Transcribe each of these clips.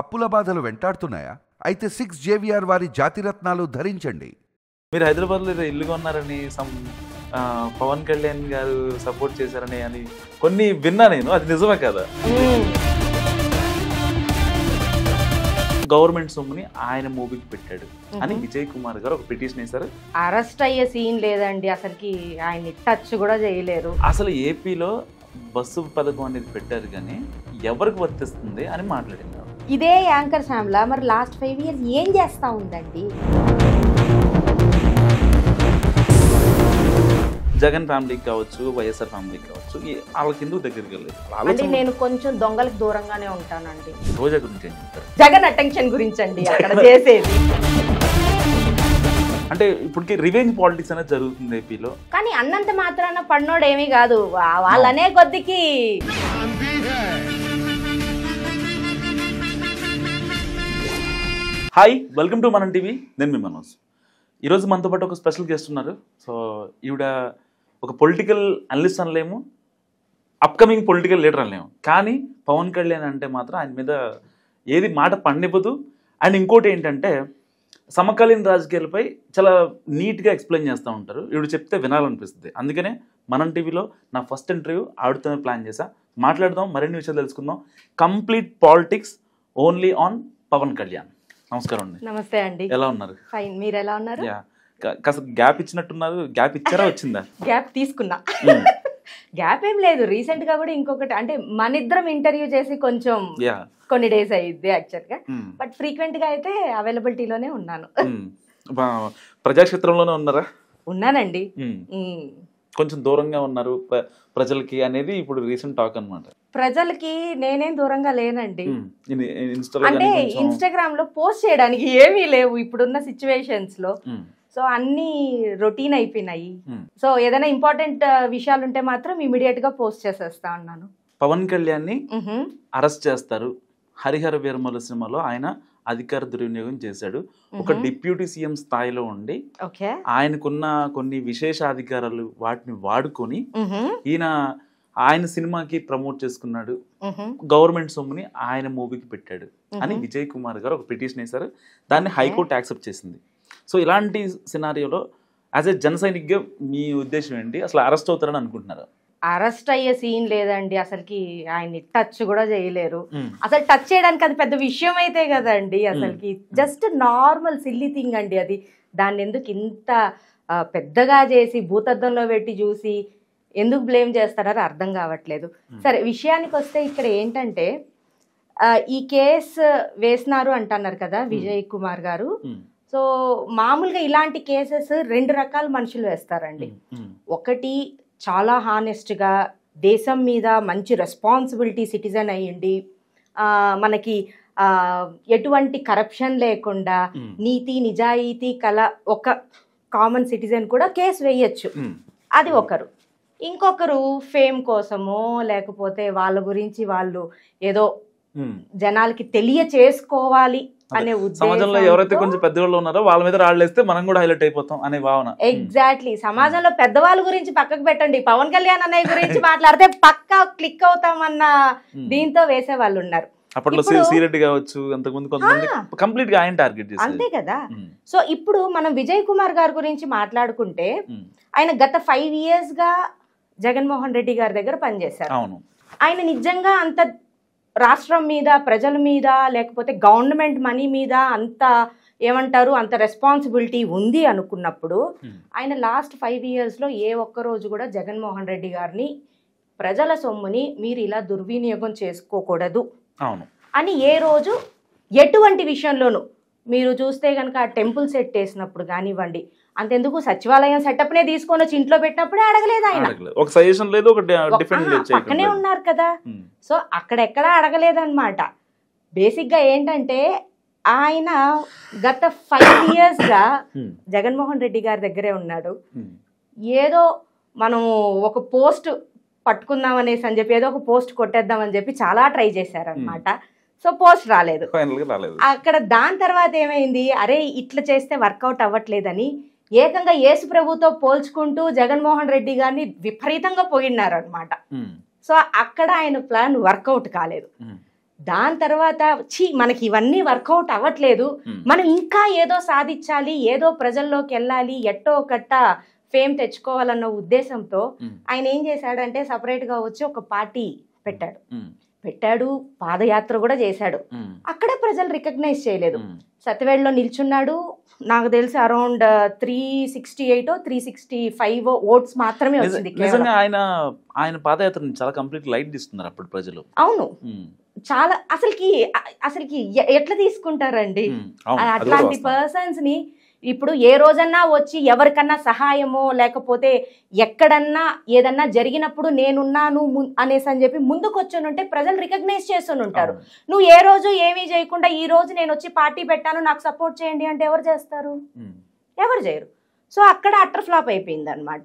అప్పుల బాధలు వెంటాడుతున్నాయా? అయితే 6 JVR వారి జాతిరత్నాలు ధరించండి. మీరు హైదరాబాద్లో ఏదో ఇల్లు కొన్నారని పవన్ కళ్యాణ్ గారు సపోర్ట్ చేశారని అని కొన్ని విన్నా నేను, అది నిజమే కదా? గవర్నమెంట్ సొమ్ముని ఆయన మూవీకి పెట్టాడు అని విజయ్ కుమార్ గారు ఒక పిటిషన్ వేశారు. అరెస్ట్ అయ్యే సీన్ లేదండి, అసలుకి ఆయన టచ్ కూడా చేయలేరు. అసలు ఏపీలో బస్సు పథకం అనేది పెట్టారు కానీ ఎవరికి వర్తిస్తుంది అని మాట్లాడింది. ఇదే యాంకర్ శ్యామ్లా మరి లాస్ట్ 5 years ఏం చేస్తా ఉందండి? జగన్ ఫ్యామిలీకి కావచ్చు, వైఎస్ఆర్ ఫ్యామిలీకి కావచ్చు, వాళ్ళకి ఎందుకు దగ్గరికి వెళ్ళలేదు? అంటే నేను కొంచెం దొంగలకు దూరంగానే ఉంటానండి. రోజా గురించి ఏం చెప్తారు? జగన్ అటెన్షన్ గురించి అండి అక్కడ చేసేది. అంటే ఇప్పటికి రివెంజ్ పాలిటిక్స్ అనేది జరుగుతుంది ఏపీలో. కానీ అన్నంత మాత్రాన పడినోడు ఏమీ కాదు, వాళ్ళనే కొద్దికి. హాయ్, వెల్కమ్ టు మనం టీవీ. నేను మీ మనోజ్. ఈరోజు మనతో పాటు ఒక స్పెషల్ గెస్ట్ ఉన్నారు. సో ఈవిడ ఒక పొలిటికల్ అనలిస్ట్ అనలేము, అప్కమింగ్ పొలిటికల్ లీడర్ అనలేము, కానీ పవన్ కళ్యాణ్ అంటే మాత్రం ఆయన మీద ఏది మాట పండిపోదు. అండ్ ఇంకోటి ఏంటంటే సమకాలీన రాజకీయాలపై చాలా నీట్గా ఎక్స్ప్లెయిన్ చేస్తూ ఉంటారు. ఈవిడ చెప్తే వినాలనిపిస్తుంది. అందుకనే మనం టీవీలో నా ఫస్ట్ ఇంటర్వ్యూ ఆవిడతోనే ప్లాన్ చేశా. మాట్లాడదాం, మరిన్ని విషయాలు తెలుసుకుందాం. Complete politics only on Pawan Kalyan. నమస్కారం అండి. నమస్తే అండి. ఎలా ఉన్నారు? ఫైన్, మీరు ఎలా ఉన్నారు? కాస్త గ్యాప్ ఇచ్చినట్టున్నారు. గ్యాప్ ఇచ్చారా వచ్చిందా? గ్యాప్ తీసుకున్నా. గ్యాప్ ఏం లేదు, రీసెంట్ గా కూడా ఇంకొకటి, అంటే మన ఇద్దరం ఇంటర్వ్యూ చేసి కొంచెం కొన్ని డేస్ అయ్యింది యాక్చువల్ గా. బట్ ఫ్రీక్వెంట్ గా అయితే అవైలబిలిటీలోనే ఉన్నాను. ప్రజాక్షేత్రంలోనే ఉన్నారా? ఉన్నానండి. కొంచెం దూరంగా ఉన్నారు ప్రజలకి అనేది ఇప్పుడు రీసెంట్ టాక్ అన్నమాట. ప్రజలకి నేనేం దూరంగా లేనండి. అంటే ఇన్స్టాగ్రామ్ లో పోస్ట్ చేయడానికి ఏమీ లేవు ఇప్పుడున్న సిచ్యువేషన్స్ లో. సో అన్ని రొటీన్ అయిపోయినాయి. సో ఏదైనా ఇంపార్టెంట్ విషయాలు ఉంటే మాత్రం ఇమీడియట్ గా పోస్ట్ చేసేస్తా ఉన్నాను. పవన్ కళ్యాణ్ ని అరెస్ట్ చేస్తారు. హరిహర వీరమల సినిమాలో ఆయన అధికార దుర్వినియోగం చేశాడు. ఒక డిప్యూటీ సీఎం స్థాయిలో ఉండి ఆయనకున్న కొన్ని విశేషాధికారాలు వాటిని వాడుకొని ఆయన సినిమాకి ప్రమోట్ చేసుకున్నాడు. గవర్నమెంట్ సొమ్ముని ఆయన మూవీకి పెట్టాడు అని విజయ్ కుమార్ గారు ఒక పిటిషన్ వేశారు. దాన్ని హైకోర్టు యాక్సెప్ట్ చేసింది. సో ఇలాంటి సినారియోలో యాజ్ ఏ జన సైనిక్గా మీ ఉద్దేశం ఏంటి? అసలు అరెస్ట్ అవుతారని అనుకుంటున్నారా? అరెస్ట్ అయ్యే సీన్ లేదండి, అసలుకి ఆయన్ని టచ్ కూడా చేయలేరు. అసలు టచ్ చేయడానికి అది పెద్ద విషయం అయితే కదండి, అసలుకి జస్ట్ నార్మల్ సిల్లీ థింగ్ అండి అది. దాన్ని ఎందుకు ఇంత పెద్దగా చేసి భూతద్దంలో పెట్టి చూసి ఎందుకు బ్లేమ్ చేస్తారో అర్థం కావట్లేదు. సరే, విషయానికి వస్తే ఇక్కడ ఏంటంటే ఈ కేసు వేసినారు అంటున్నారు కదా విజయ్ కుమార్ గారు. సో మామూలుగా ఇలాంటి కేసెస్ 2 రకాల మనుషులు వేస్తారండి. ఒకటి చాలా హానెస్ట్గా దేశం మీద మంచి రెస్పాన్సిబిలిటీ సిటిజన్ అయ్యిండి, మనకి ఎటువంటి కరప్షన్ లేకుండా నీతి నిజాయితీ కల ఒక కామన్ సిటిజన్ కూడా కేసు వేయచ్చు, అది ఒకరు. ఇంకొకరు ఫేమ్ కోసమో లేకపోతే వాళ్ళ గురించి వాళ్ళు ఏదో జనాలకి తెలియచేసుకోవాలి అనే సమాజంలో ఎవరైతే కొంచెం పెద్దవాళ్ళు ఉన్నారో వాళ్ళ మీద రాళ్ళేస్తే మనం కూడా హైలైట్ అయిపోతాం అనే భావన. ఎగ్జాక్ట్లీ. సమాజంలో పెద్దవాళ్ళ గురించి పక్కకు పెట్టండి, పవన్ కళ్యాణ్ అన్నయ్య గురించి మాట్లాడితే పక్కా క్లిక్ అవుతామన్న దీంతో వేసే వాళ్ళు ఉన్నారు. అప్పట్లో సీరెడ్డి కావచ్చు, అంతకుముందు కొంతమంది కంప్లీట్ గా ఆయన టార్గెట్ చేశారు. అంతే కదా. సో ఇప్పుడు మనం విజయ్ కుమార్ గారి గురించి మాట్లాడుకుంటే ఆయన గత 5 years గా జగన్మోహన్ రెడ్డి గారి దగ్గర పనిచేశారు. అవును. ఆయన నిజంగా అంత రాష్ట్రం మీద, ప్రజల మీద, లేకపోతే గవర్నమెంట్ మనీ మీద అంత ఏమంటారు అంత రెస్పాన్సిబిలిటీ ఉంది అనుకున్నప్పుడు ఆయన లాస్ట్ 5 years లో ఏ ఒక్క రోజు కూడా జగన్మోహన్ రెడ్డి గారిని ప్రజల సొమ్ముని మీరు ఇలా దుర్వినియోగం చేసుకోకూడదు అని ఏ రోజు ఎటువంటి విషయంలోనూ మీరు చూస్తే కనుక టెంపుల్ సెట్ వేసినప్పుడు కానివ్వండి, అంతెందుకు సచివాలయం సెటప్ నే తీసుకొని వచ్చి ఇంట్లో పెట్టినప్పుడే అడగలేదు ఆయన. ఒక సజెషన్ లేదు, ఒక పక్కనే ఉన్నారు కదా. సో అక్కడెక్కడా అడగలేదన్నమాట. బేసిక్ గా ఏంటంటే ఆయన గత 5 years గా జగన్మోహన్ రెడ్డి గారి దగ్గరే ఉన్నాడు. ఏదో మనము ఒక పోస్ట్ పట్టుకుందాం అనేసి అని చెప్పి ఏదో ఒక పోస్ట్ కొట్టేద్దామని చెప్పి చాలా ట్రై చేశారనమాట. సో పోస్ట్ రాలేదు అక్కడ. దాని తర్వాత ఏమైంది, అరే ఇట్లా చేస్తే వర్కౌట్ అవ్వట్లేదని ఏకంగా యేసు ప్రభుతో పోల్చుకుంటూ జగన్మోహన్ రెడ్డి గారిని విపరీతంగా పొగిడినారు అనమాట. సో అక్కడ ఆయన ప్లాన్ వర్కౌట్ కాలేదు. దాని తర్వాత మనకి ఇవన్నీ వర్కౌట్ అవ్వట్లేదు, మనం ఇంకా ఏదో సాధించాలి, ఏదో ప్రజల్లోకి వెళ్ళాలి, ఎట్టో కట్ట ఫేమ్ తెచ్చుకోవాలన్న ఉద్దేశంతో ఆయన ఏం చేశాడంటే సపరేట్ గా వచ్చి ఒక పార్టీ పెట్టాడు, పాదయాత్ర కూడా చేశాడు. అక్కడ ప్రజలు రికగ్నైజ్ చేయలేదు. సత్యవేడలో నిల్చున్నాడు, నాకు తెలిసి అరౌండ్ 368 365 ఓట్స్ మాత్రమే వచ్చింది. ఆయన పాదయాత్రని చాలా కంప్లీట్ లైట్ తీసుకున్నారు అప్పుడు ప్రజలు. అవును, చాలా అసలుకి ఎట్లా తీసుకుంటారండి అట్లాంటి పర్సన్స్ ని. ఇప్పుడు ఏ రోజన్నా వచ్చి ఎవరికన్నా సహాయమో లేకపోతే ఎక్కడన్నా ఏదన్నా జరిగినప్పుడు నేనున్నాను అనేసి అని చెప్పి ముందుకు వచ్చి ఉంటే ప్రజలు రికగ్నైజ్ చేస్తూనే ఉంటారు. నువ్వు ఏ రోజు ఏమీ చేయకుండా ఈ రోజు నేను వచ్చి పార్టీ పెట్టాను నాకు సపోర్ట్ చేయండి అంటే ఎవరు చేస్తారు? ఎవరు చేయరు. సో అక్కడ అట్టర్ ఫ్లాప్ అయిపోయింది అనమాట.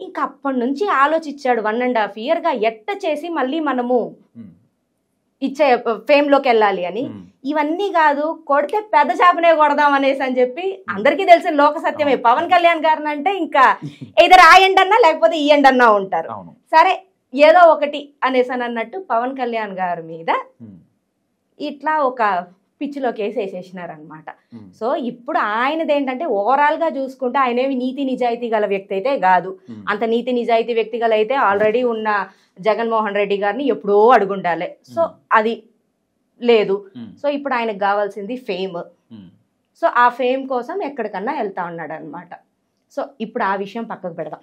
ఇంకా అప్పటి నుంచి ఆలోచించాడు 1.5 year గా ఎట్ట చేసి మళ్ళీ మనము ఇచ్చే ఫేమ్ లోకి వెళ్ళాలి అని. ఇవన్నీ కాదు, కొడితే పెద్ద చేపనే కొడదాం అనేసి అని చెప్పి అందరికీ తెలిసిన లోక సత్యమే. పవన్ కళ్యాణ్ గారిని అంటే ఇంకా ఏదో ఆ ఎండ్ అన్నా లేకపోతే ఈ ఎండ్ అన్నా ఉంటారు. సరే ఏదో ఒకటి అనేసి అని అన్నట్టు పవన్ కళ్యాణ్ గారి మీద ఇట్లా ఒక పిచ్చిలోకి వేసేసేసినారనమాట. సో ఇప్పుడు ఆయనది ఏంటంటే ఓవరాల్ గా చూసుకుంటే ఆయనేమి నీతి నిజాయితీ గల వ్యక్తి అయితే కాదు. అంత నీతి నిజాయితీ వ్యక్తి గల అయితే ఆల్రెడీ ఉన్న జగన్మోహన్ రెడ్డి గారిని ఎప్పుడో అడుగుండాలి. సో అది లేదు. సో ఇప్పుడు ఆయనకు కావాల్సింది ఫేమ్. సో ఆ ఫేమ్ కోసం ఎక్కడికన్నా వెళ్తా ఉన్నాడు అనమాట. సో ఇప్పుడు ఆ విషయం పక్కకు పెడదాం.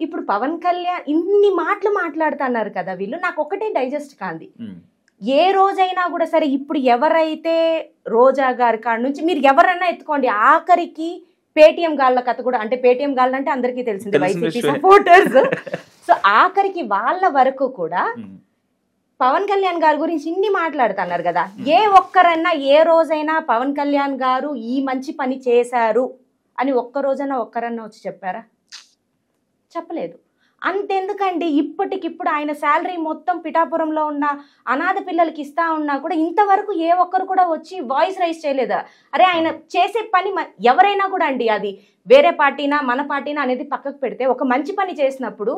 ఇప్పుడు పవన్ కళ్యాణ్ ఇన్ని మాటలు మాట్లాడుతున్నారు కదా వీళ్ళు, నాకు ఒకటే డైజెస్ట్ కాంది. ఏ రోజైనా కూడా సరే ఇప్పుడు ఎవరైతే రోజా గారి కాడ నుంచి మీరు ఎవరన్నా ఎత్తుకోండి, ఆఖరికి పేటిఎం గాళ్ళ కథ కూడా, అంటే పేటిఎం గాళ్ళు అంటే అందరికీ తెలిసింది వైసీపీ సపోర్టర్స్. సో ఆఖరికి వాళ్ళ వరకు కూడా పవన్ కళ్యాణ్ గారి గురించి ఇన్ని మాట్లాడుతున్నారు కదా. ఏ ఒక్కరన్నా ఏ రోజైనా పవన్ కళ్యాణ్ గారు ఈ మంచి పని చేశారు అని ఒక్కరోజైనా ఒక్కరన్నా వచ్చి చెప్పారా? చెప్పలేదు. అంతెందుకండి, ఇప్పటికిప్పుడు ఆయన శాలరీ మొత్తం పిఠాపురంలో ఉన్న అనాథ పిల్లలకి ఇస్తా ఉన్నా కూడా ఇంతవరకు ఏ ఒక్కరు కూడా వచ్చి వాయిస్ రైజ్ చేయలేదా? అరే ఆయన చేసే పని ఎవరైనా కూడా అండి, అది వేరే పార్టీనా మన పార్టీనా అనేది పక్కకు పెడితే, ఒక మంచి పని చేసినప్పుడు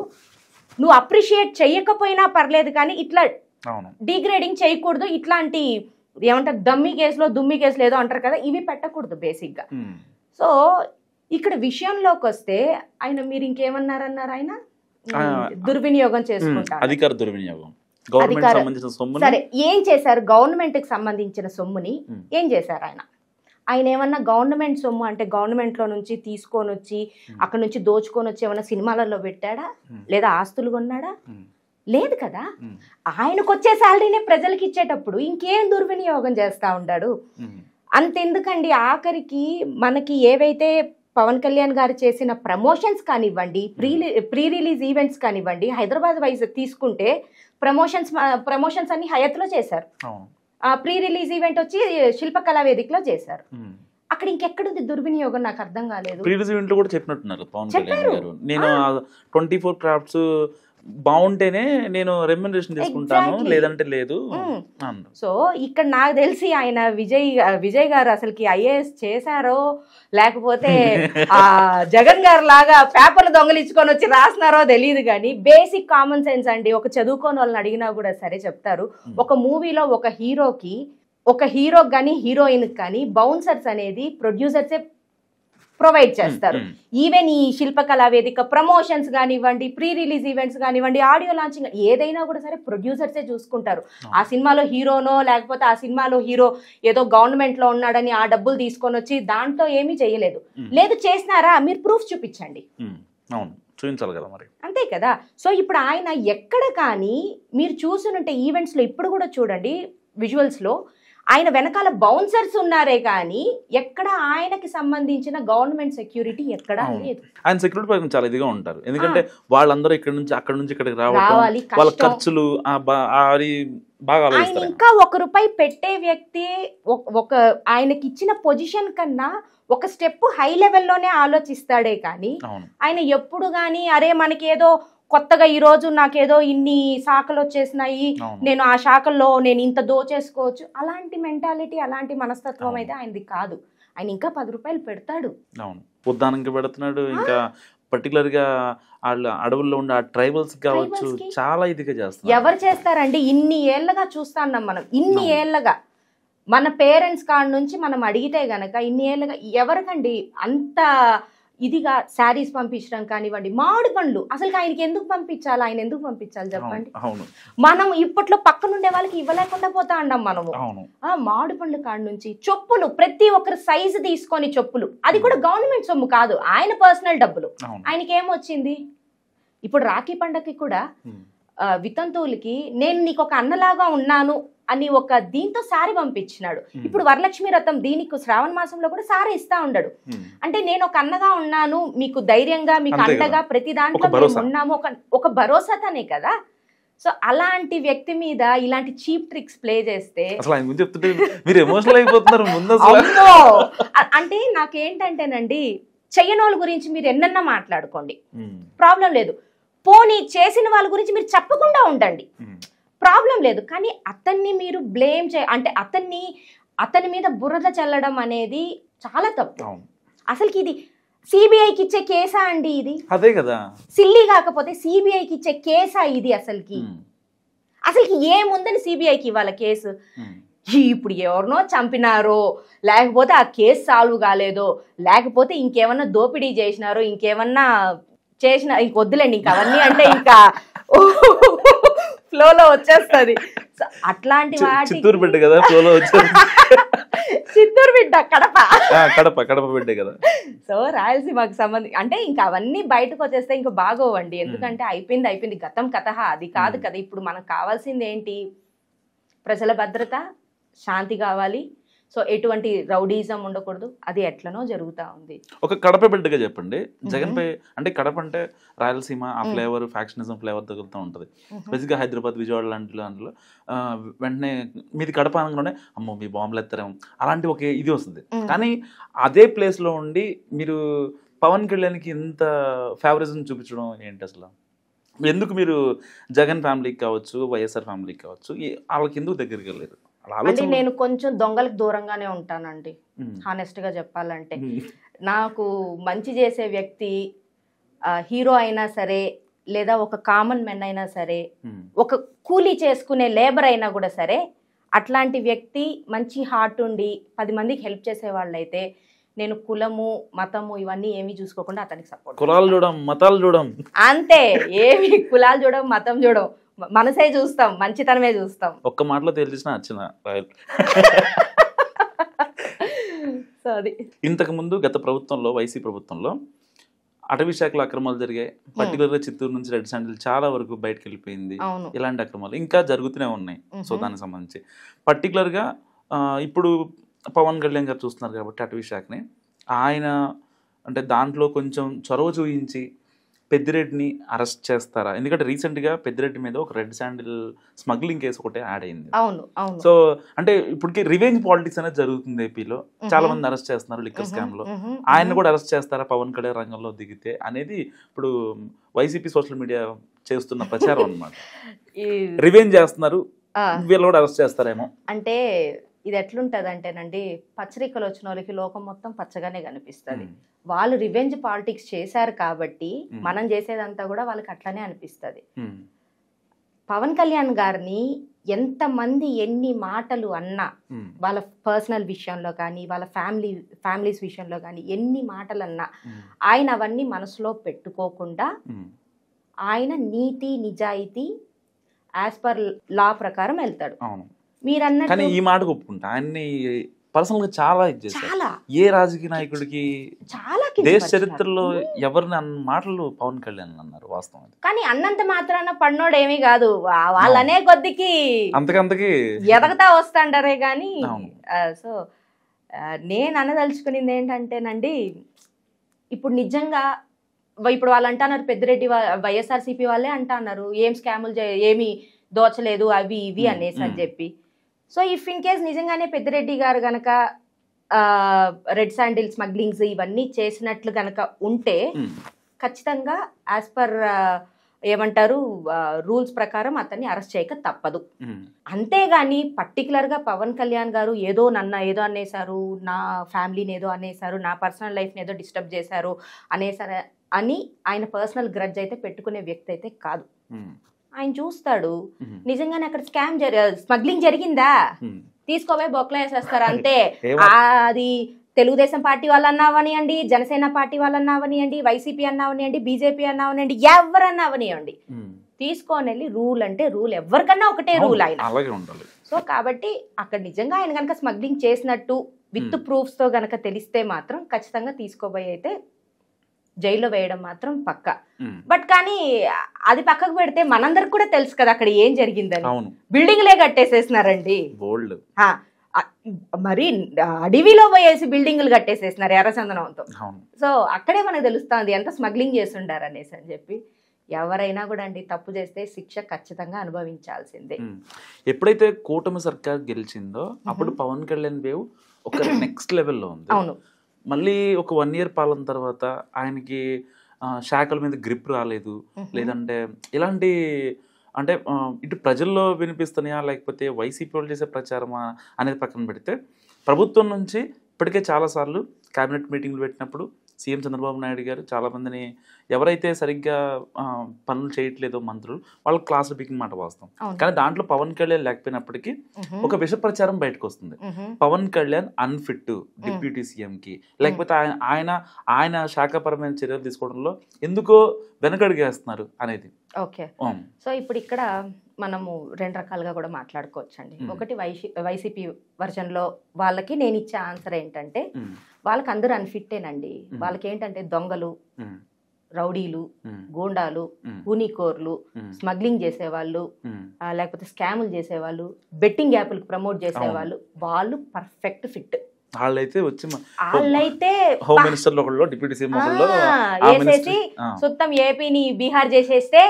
నువ్వు అప్రిషియేట్ చెయ్యకపోయినా పర్లేదు కానీ ఇట్లా డిగ్రేడింగ్ చేయకూడదు. ఇట్లాంటి ఏమంటారు దుమ్మి కేసులు ఏదో అంటారు కదా, ఇవి పెట్టకూడదు బేసిక్గా. సో ఇక్కడ విషయంలోకి వస్తే ఆయన మీరు ఇంకేమన్నారన్నారు, ఆయన దుర్వినియోగం చేసుకుంటారు, అధికార దుర్వినియోగం. సరే ఏం చేశారు? గవర్నమెంట్ కి సంబంధించిన సొమ్ముని ఏం చేశారు ఆయన ఏమన్నా గవర్నమెంట్ సొమ్ము అంటే గవర్నమెంట్ లో నుంచి తీసుకొని వచ్చి అక్కడ నుంచి దోచుకొని వచ్చి ఏమన్నా సినిమాలలో పెట్టాడా, లేదా ఆస్తులు కొన్నాడా? లేదు కదా. ఆయనకు వచ్చే శాలరీనే ప్రజలకి ఇచ్చేటప్పుడు ఇంకేం దుర్వినియోగం చేస్తా ఉంటాడు? అంతెందుకండి, ఆఖరికి మనకి ఏవైతే పవన్ కళ్యాణ్ గారు చేసిన ప్రమోషన్స్ కానివ్వండి, ప్రీ రిలీజ్ ఈవెంట్స్ కానివ్వండి, హైదరాబాద్ వైజ్ తీసుకుంటే ప్రమోషన్స్ అన్ని హయత్లో చేశారు. ప్రీ రిలీజ్ ఈవెంట్ వచ్చి శిల్పకళా వేదికలో చేశారు. అక్కడ ఇంకెక్కడుంది దుర్వినియోగం? నాకు అర్థం కాలేదు. ప్రీ రిలీజ్ ఈవెంట్ లో కూడా చెప్పినట్టున్నారు పవన్ కళ్యాణ్ గారు, నేను 24 క్రాఫ్ట్స్ బాగుంటేనే నేను రెమ్యునరేషన్ తీసుకుంటాను, లేదంటే లేదు. సో ఇక్కడ నాకు తెలిసి ఆయన విజయ్ గారు అసలుకి ఐఏఎస్ చేశారో లేకపోతే ఆ జగన్ గారు లాగా పేపర్లు దొంగలించుకొని వచ్చి రాసినారో తెలియదు కానీ బేసిక్ కామన్ సెన్స్ అండి. ఒక చదువుకోని వాళ్ళని అడిగినా కూడా సరే చెప్తారు. ఒక మూవీలో ఒక హీరో కానీ హీరోయిన్ కానీ బౌన్సర్స్ అనేది ప్రొడ్యూసర్సే ప్రొవైడ్ చేస్తారు. ఈవెన్ ఈ శిల్పకళా వేదిక ప్రమోషన్స్ కానివ్వండి, ప్రీ రిలీజ్ ఈవెంట్స్ కానివ్వండి, ఆడియో లాంచింగ్ ఏదైనా కూడా సరే ప్రొడ్యూసర్సే చూసుకుంటారు. ఆ సినిమాలో హీరోనో లేకపోతే ఆ సినిమాలో హీరో ఏదో గవర్నమెంట్ లో ఉన్నాడని ఆ డబ్బులు తీసుకొని వచ్చి దాంతో ఏమీ చేయలేదు. లేదు చేసినారా మీరు ప్రూఫ్ చూపించండి, చూపించాలి కదా మరి, అంతే కదా. సో ఇప్పుడు ఆయన ఎక్కడ కానీ మీరు చూసుంటే ఈవెంట్స్ లో ఇప్పుడు కూడా చూడండి విజువల్స్ లో ఆయన వెనకాల బౌన్సర్స్ ఉన్నారే కానీ ఎక్కడ ఆయనకి సంబంధించిన గవర్నమెంట్ సెక్యూరిటీ ఎక్కడా లేదు. ఆయన సెక్యూరిటీ పరంగా చాలా ఇదిగా ఉంటారు, ఎందుకంటే వాళ్ళందరూ ఇక్కడ నుంచి అక్కడ నుంచి ఇక్కడికి రావాలి, వాళ్ళ ఖర్చులు బాగా. ఆయన ఇంకా ₹1 పెట్టే వ్యక్తి ఒక ఆయనకి ఇచ్చిన పొజిషన్ కన్నా ఒక స్టెప్ హై లెవెల్లోనే ఆలోచిస్తాడే కానీ ఆయన ఎప్పుడు కానీ అరే మనకి ఏదో కొత్తగా ఈ రోజు నాకేదో ఇన్ని శాఖలు వచ్చేసినాయి, నేను ఆ శాఖల్లో నేను ఇంత దోచేసుకోవచ్చు, అలాంటి మెంటాలిటీ అలాంటి మనస్తత్వం అయితే ఆయనది కాదు. ఆయన ఇంకా ₹10 పెడతాడు, ఉద్దానంకి పెడుతున్నాడు, ఇంకా పర్టికులర్ గా వాళ్ళు అడవుల్లో ఉండే ఆ ట్రైబల్స్ కావచ్చు చాలా ఇదిగా చేస్తారు. ఎవరు చేస్తారండి? ఇన్ని ఏళ్ళగా చూస్తున్నాం మనం, ఇన్ని ఏళ్ళగా మన పేరెంట్స్ కాడ నుంచి మనం అడిగితే గనక ఇన్ని ఏళ్ళగా ఎవరికండి అంత ఇదిగా శారీస్ పంపించడం కానివ్వండి, మామిడి పండ్లు అసలు ఆయనకి ఎందుకు పంపించాలి, ఆయన ఎందుకు పంపించాలి చెప్పండి. మనం ఇప్పట్లో పక్కనుండే వాళ్ళకి ఇవ్వలేకుండా పోతా ఉన్నాం మనము. మామిడి పండ్లు కాడ నుంచి చెప్పులు, ప్రతి ఒక్కరి సైజు తీసుకొని చెప్పులు, అది కూడా గవర్నమెంట్ సొమ్ము కాదు, ఆయన పర్సనల్ డబ్బులు. ఆయనకి ఏమొచ్చింది? ఇప్పుడు రాఖీ పండగకి కూడా వితంతువులకి నేను నీకు ఒక అన్నలాగా ఉన్నాను అని ఒక దీంతో సారీ పంపించినాడు. ఇప్పుడు వరలక్ష్మి వ్రతం దీనికి శ్రావణ మాసంలో కూడా సారీ ఇస్తా ఉండడు. అంటే నేను ఒక అన్నగా ఉన్నాను, మీకు ధైర్యంగా, మీకు అండగా ప్రతి దాంట్లో మేము ఉన్నాము, ఒక భరోసాతోనే కదా. సో అలాంటి వ్యక్తి మీద ఇలాంటి చీప్ ట్రిక్స్ ప్లే చేస్తే అంటే నాకేంటంటేనండి, చెయ్యనోళ్ళ గురించి మీరు ఎన్నన్నా మాట్లాడుకోండి, ప్రాబ్లం లేదు. పోనీ చేసిన వాళ్ళ గురించి మీరు చెప్పకుండా ఉండండి, ప్రాబ్లం లేదు. కానీ అతన్ని మీరు బ్లేమ్ అంటే అతని మీద బురద చల్లడం అనేది చాలా తప్పు. అసలుకి ఇది సిబిఐకి ఇచ్చే కేసా అండి? ఇది అదే కదా, సిల్లీ కాకపోతే సిబిఐకి ఇచ్చే కేసా ఇది? అసలుకి ఏముందని సిబిఐకి ఇవ్వాల కేసు? ఇప్పుడు ఎవరినో చంపినారో, లేకపోతే ఆ కేసు సాల్వ్ కాలేదో, లేకపోతే ఇంకేమన్నా దోపిడీ చేసినారో, ఇంకేమన్నా చేసిన, ఇంకొద్దులేండి ఇంకా అవన్నీ, అంటే ఇంకా ఫ్లోలో వచ్చేస్తుంది. సో అట్లాంటి వాటి చిత్తూరు బిడ్డ కదా ఫ్లోలో వచ్చేది. చిత్తూరు బిడ్డ, కడప బిడ్డ కదా. సో రాయలసీమకు సంబంధించి అంటే ఇంకా అవన్నీ బయటకు వచ్చేస్తే ఇంకా బాగోవండి. ఎందుకంటే అయిపోయింది, గతం కథ, అది కాదు కదా. ఇప్పుడు మనకు కావాల్సింది ఏంటి? ప్రజల భద్రత, శాంతి కావాలి. సో ఎటువంటి రౌడీజం ఉండకూడదు. అది ఎట్లనో జరుగుతా ఉంది. ఒక కడప బిడ్డగా చెప్పండి, జగన్ పై అంటే కడప అంటే రాయలసీమ, ఆ ఫ్లేవర్ ఫ్యాక్షనిజం ఫ్లేవర్ తగులుతూ ఉంటుంది. బేసిక్గా హైదరాబాద్, విజయవాడ లాంటి దాంట్లో వెంటనే మీది కడప అనగానే అమ్మో మీ బాంబులు ఎత్తారేమో అలాంటి ఒక ఇది వస్తుంది. కానీ అదే ప్లేస్లో ఉండి మీరు పవన్ కళ్యాణ్కి ఇంత ఫేవరిజం చూపించడం ఏంటి అసలు? ఎందుకు మీరు జగన్ ఫ్యామిలీకి కావచ్చు, వైఎస్ఆర్ ఫ్యామిలీకి కావచ్చు, వాళ్ళకి ఎందుకు దగ్గరికి వెళ్ళారు? అంటే నేను కొంచెం దొంగలకు దూరంగానే ఉంటానండి, హానెస్ట్ గా చెప్పాలంటే. నాకు మంచి చేసే వ్యక్తి హీరో అయినా సరే, లేదా ఒక కామన్ మెన్ అయినా సరే, ఒక కూలీ చేసుకునే లేబర్ అయినా కూడా సరే, అట్లాంటి వ్యక్తి మంచి హార్ట్ ఉండి 10 మందికి హెల్ప్ చేసే వాళ్ళైతే నేను కులము, మతము ఇవన్నీ ఏమీ చూసుకోకుండా అతనికి సపోర్ట్. కులాలు చూడం, మతాలు చూడం, అంతే. ఏమి కులాలు చూడం, మతం చూడం, మనసే చూస్తాం, మంచితనమే చూస్తాం. ఒక్క మాటలో తెలిసిన వచ్చిన సో అది ఇంతకు ముందు గత ప్రభుత్వంలో, వైసీపీ ప్రభుత్వంలో అటవీ శాఖలో అక్రమాలు జరిగాయి. పర్టికులర్గా చిత్తూరు నుంచి రెడ్ శాండిల్ చాలా వరకు బయటకు వెళ్ళిపోయింది. ఇలాంటి అక్రమాలు ఇంకా జరుగుతూనే ఉన్నాయి. సో దానికి సంబంధించి పర్టికులర్గా ఇప్పుడు పవన్ కళ్యాణ్ గారు చూస్తున్నారు కాబట్టి అటవీ శాఖని, ఆయన అంటే దాంట్లో కొంచెం చొరవ చూపించి పెద్దిరెడ్డిని అరెస్ట్ చేస్తారా? ఎందుకంటే రీసెంట్గా పెద్దిరెడ్డి మీద ఒక రెడ్ శాండిల్ స్మగ్లింగ్ కేసు ఒకటి యాడ్ అయింది. సో అంటే ఇప్పటికి రివెంజ్ పాలిటిక్స్ అనేది జరుగుతుంది ఏపీలో. చాలా మంది అరెస్ట్ చేస్తున్నారు లిక్కర్ స్కామ్ లో. ఆయన కూడా అరెస్ట్ చేస్తారా పవన్ కళ్యాణ్ రంగంలో దిగితే అనేది ఇప్పుడు వైసీపీ సోషల్ మీడియా చేస్తున్న ప్రచారం అన్నమాట. రివెంజ్ చేస్తున్నారు, వీళ్ళు కూడా అరెస్ట్ చేస్తారేమో అంటే. ఇది ఎట్లుంటది అంటేనండి, పచ్చరికలు వచ్చిన వాళ్ళకి లోకం మొత్తం పచ్చగానే కనిపిస్తుంది. వాళ్ళు రివెంజ్ పాలిటిక్స్ చేశారు కాబట్టి మనం చేసేదంతా కూడా వాళ్ళకి అట్లానే అనిపిస్తుంది. పవన్ కళ్యాణ్ గారిని ఎంతమంది ఎన్ని మాటలు అన్నా, వాళ్ళ పర్సనల్ విషయంలో కానీ, వాళ్ళ ఫ్యామిలీస్ విషయంలో కానీ ఎన్ని మాటలు అన్నా, ఆయన అవన్నీ మనసులో పెట్టుకోకుండా ఆయన నీతి నిజాయితీ యాజ్ పర్ లా ప్రకారం వెళ్తాడు. మీరు అన్నట్టు ఈ మాట ఒప్పుకుంటా, ఆయన్ని పర్సనల్ గా చాలా చాలా ఏ రాజకీయ నాయకుడికి చాలా దేశ చరిత్రలో ఎవరిని అన్న మాటలు పవన్ కళ్యాణ్ అన్నారు వాస్తవం. కానీ అన్నంత మాత్రాన పడినోడు ఏమీ కాదు, వాళ్ళనే కొద్దికి అంతకంతకి ఎదగతా వస్తాండారే గాని. సో నేను అనదలుచుకునేది ఏంటంటేనండి, ఇప్పుడు నిజంగా ఇప్పుడు వాళ్ళు అంటున్నారు, పెద్దిరెడ్డి వైఎస్ఆర్సీపీ వాళ్ళే అంటున్నారు ఏం స్కాములు ఏమి దోచలేదు అవి ఇవి అనేసి అని చెప్పి. సో ఇఫ్ ఇన్ కేస్ నిజంగానే పెద్దిరెడ్డి గారు గనక రెడ్ శాండిల్ స్మగ్లింగ్స్ ఇవన్నీ చేసినట్లు గనక ఉంటే ఖచ్చితంగా యాజ్ పర్ ఏమంటారు రూల్స్ ప్రకారం అతన్ని అరెస్ట్ చేయక తప్పదు. అంతేగాని పర్టికులర్గా పవన్ కళ్యాణ్ గారు ఏదో ఏదో అనేసారు, నా ఫ్యామిలీని ఏదో అనేసారు, నా పర్సనల్ లైఫ్ని ఏదో డిస్టర్బ్ చేశారు అనేసారు అని ఆయన పర్సనల్ గ్రడ్జ్ అయితే పెట్టుకునే వ్యక్తి అయితే కాదు. ఆయన చూస్తాడు నిజంగానే అక్కడ స్మగ్లింగ్ జరిగిందా, తీసుకోపోయి బొక్కలో వేసేస్తారు అంతే. అది తెలుగుదేశం పార్టీ వాళ్ళు అన్నావనియండి, జనసేన పార్టీ వాళ్ళు అన్నావనియండి, వైసీపీ అన్నావనియండి, బీజేపీ అన్నావనియండి, ఎవరన్నా అవనియండి, తీసుకొని వెళ్ళి రూల్ అంటే రూల్, ఎవరికన్నా ఒకటే రూల్ ఆయన. సో కాబట్టి అక్కడ నిజంగా ఆయన కనుక స్మగ్లింగ్ చేసినట్టు విత్ ప్రూఫ్స్ తో గనక తెలిస్తే మాత్రం ఖచ్చితంగా తీసుకోబోయి అయితే జైల్లో వేయడం మాత్రం పక్క. బట్ కానీ అది పక్కకు పెడితే మనందరికి కూడా తెలుసు కదా అక్కడ ఏం జరిగిందని. బిల్డింగ్లే కట్టేసేసినారండి, మరి అడవిలో పోయేసి బిల్డింగ్లు కట్టేసేసినారు ఎర్రచందనంతో. సో అక్కడే మనకు తెలుస్తుంది ఎంత స్మగ్లింగ్ చేస్తుండారు అనేసి అని చెప్పి. ఎవరైనా కూడా అండి తప్పు చేస్తే శిక్ష ఖచ్చితంగా అనుభవించాల్సిందే. ఎప్పుడైతే కూటమి సర్కార్ గెలిచిందో అప్పుడు పవన్ కళ్యాణ్ వేవ్ ఒక నెక్స్ట్ లెవెల్లో ఉంది. అవును, మళ్ళీ ఒక 1 year పాలన తర్వాత ఆయనకి శాఖల మీద గ్రిప్ రాలేదు, లేదంటే ఇలాంటి అంటే ఇటు ప్రజల్లో వినిపిస్తున్నాయా లేకపోతే వైసీపీ వాళ్ళు చేసే ప్రచారమా అనేది పక్కన పెడితే ప్రభుత్వం నుంచి ఇప్పటికే చాలాసార్లు క్యాబినెట్ మీటింగ్లు పెట్టినప్పుడు సీఎం చంద్రబాబు నాయుడు గారు చాలామందిని ఎవరైతే సరిగ్గా పనులు చేయట్లేదో మంత్రులు వాళ్ళ క్లాసులు పీకిన మాట వాస్తాం. కానీ దాంట్లో పవన్ కళ్యాణ్ లేకపోయినప్పటికీ ఒక విష ప్రచారం బయటకు వస్తుంది, పవన్ కళ్యాణ్ అన్ఫిట్ డిప్యూటీ సీఎంకి, లేకపోతే ఆయన శాఖపరమైన చర్యలు తీసుకోవడంలో ఎందుకో వెనకడుగేస్తున్నారు అనేది. ఓకే, సో ఇప్పుడు ఇక్కడ మనము 2 రకాలుగా కూడా మాట్లాడుకోవచ్చు అండి. ఒకటి వైసీపీ వర్జన్ లో వాళ్ళకి నేను ఇచ్చే ఆన్సర్ ఏంటంటే వాళ్ళకి అందరూ అన్ఫిట్టేనండి. వాళ్ళకి ఏంటంటే దొంగలు, రౌడీలు, గూండాలు, కూనీకోర్లు, స్మగ్లింగ్ చేసేవాళ్ళు, లేకపోతే స్కాములు చేసేవాళ్ళు, బెట్టింగ్ యాప్లకు ప్రమోట్ చేసేవాళ్ళు, వాళ్ళు పర్ఫెక్ట్ ఫిట్. వాళ్ళైతే వచ్చి వాళ్ళైతే హోమ్ మినిస్టర్ లో డిప్యూటీ సీఎం వేసేసి మొత్తం ఏపీని బీహార్ చేసేస్తే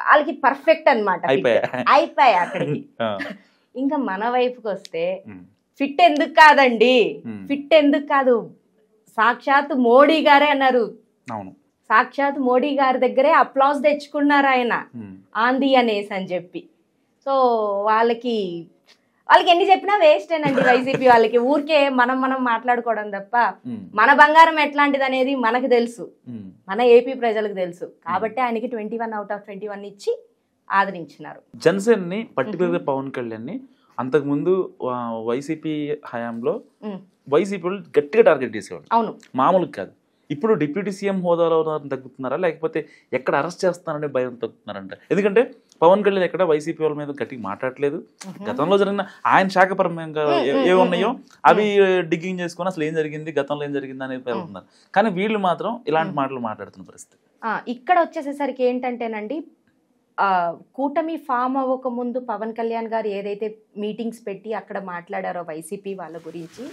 వాళ్ళకి పర్ఫెక్ట్ అన్నమాట, అయిపోయా అక్కడికి. ఇంకా మన వైపుకి వస్తే ఫిట్ ఎందుకు కాదండి, ఫిట్ ఎందుకు కాదు, సాక్షాత్ మోడీ గారే అన్నారు, సాక్షాత్ మోడీ గారి దగ్గరే అప్లాజ్ తెచ్చుకున్నారు ఆయన ఆంది అనేసి అని చెప్పి. సో వాళ్ళకి ఎన్ని చెప్పినా వేస్టేనండి వైసీపీ వాళ్ళకి. ఊరికే మనం మాట్లాడుకోవడం తప్ప మన బంగారం ఎట్లాంటిది అనేది మనకు తెలుసు, మన ఏపీ ప్రజలకు తెలుసు. కాబట్టి ఆయనకి 21 out of 21 ఇచ్చి ఆదరించినారు. జనసేనని పర్టికులర్ పవన్ కళ్యాణ్ ని అంతకుముందు వైసీపీ హయాంలో వైసీపీ వాళ్ళు గట్టిగా టార్గెట్ చేసేవాళ్ళు. అవును, మామూలుగా కాదు. ఇప్పుడు డిప్యూటీ సీఎం హోదాలో తగ్గుతున్నారా లేకపోతే ఎక్కడ అరెస్ట్ చేస్తున్నారనే భయం తగ్గుతున్నారంట. ఎందుకంటే పవన్ కళ్యాణ్ ఎక్కడ వైసీపీ వాళ్ళ మీద గట్టిగా మాట్లాడలేదు. గతంలో జరిగిన ఆయన శాఖపరంగా ఏమున్నాయో అవి డిగ్గింగ్ చేసుకుని అసలు ఏం జరిగింది, గతంలో ఏం జరిగింది అనేది వెళ్తున్నారు. కానీ వీళ్ళు మాత్రం ఇలాంటి మాటలు మాట్లాడుతున్న పరిస్థితి. ఇక్కడ వచ్చేసేసరికి ఏంటంటేనండి, కూటమి ఫామ్ అవ్వక ముందు పవన్ కళ్యాణ్ గారు ఏదైతే మీటింగ్స్ పెట్టి అక్కడ మాట్లాడారో వైసీపీ వాళ్ళ గురించి,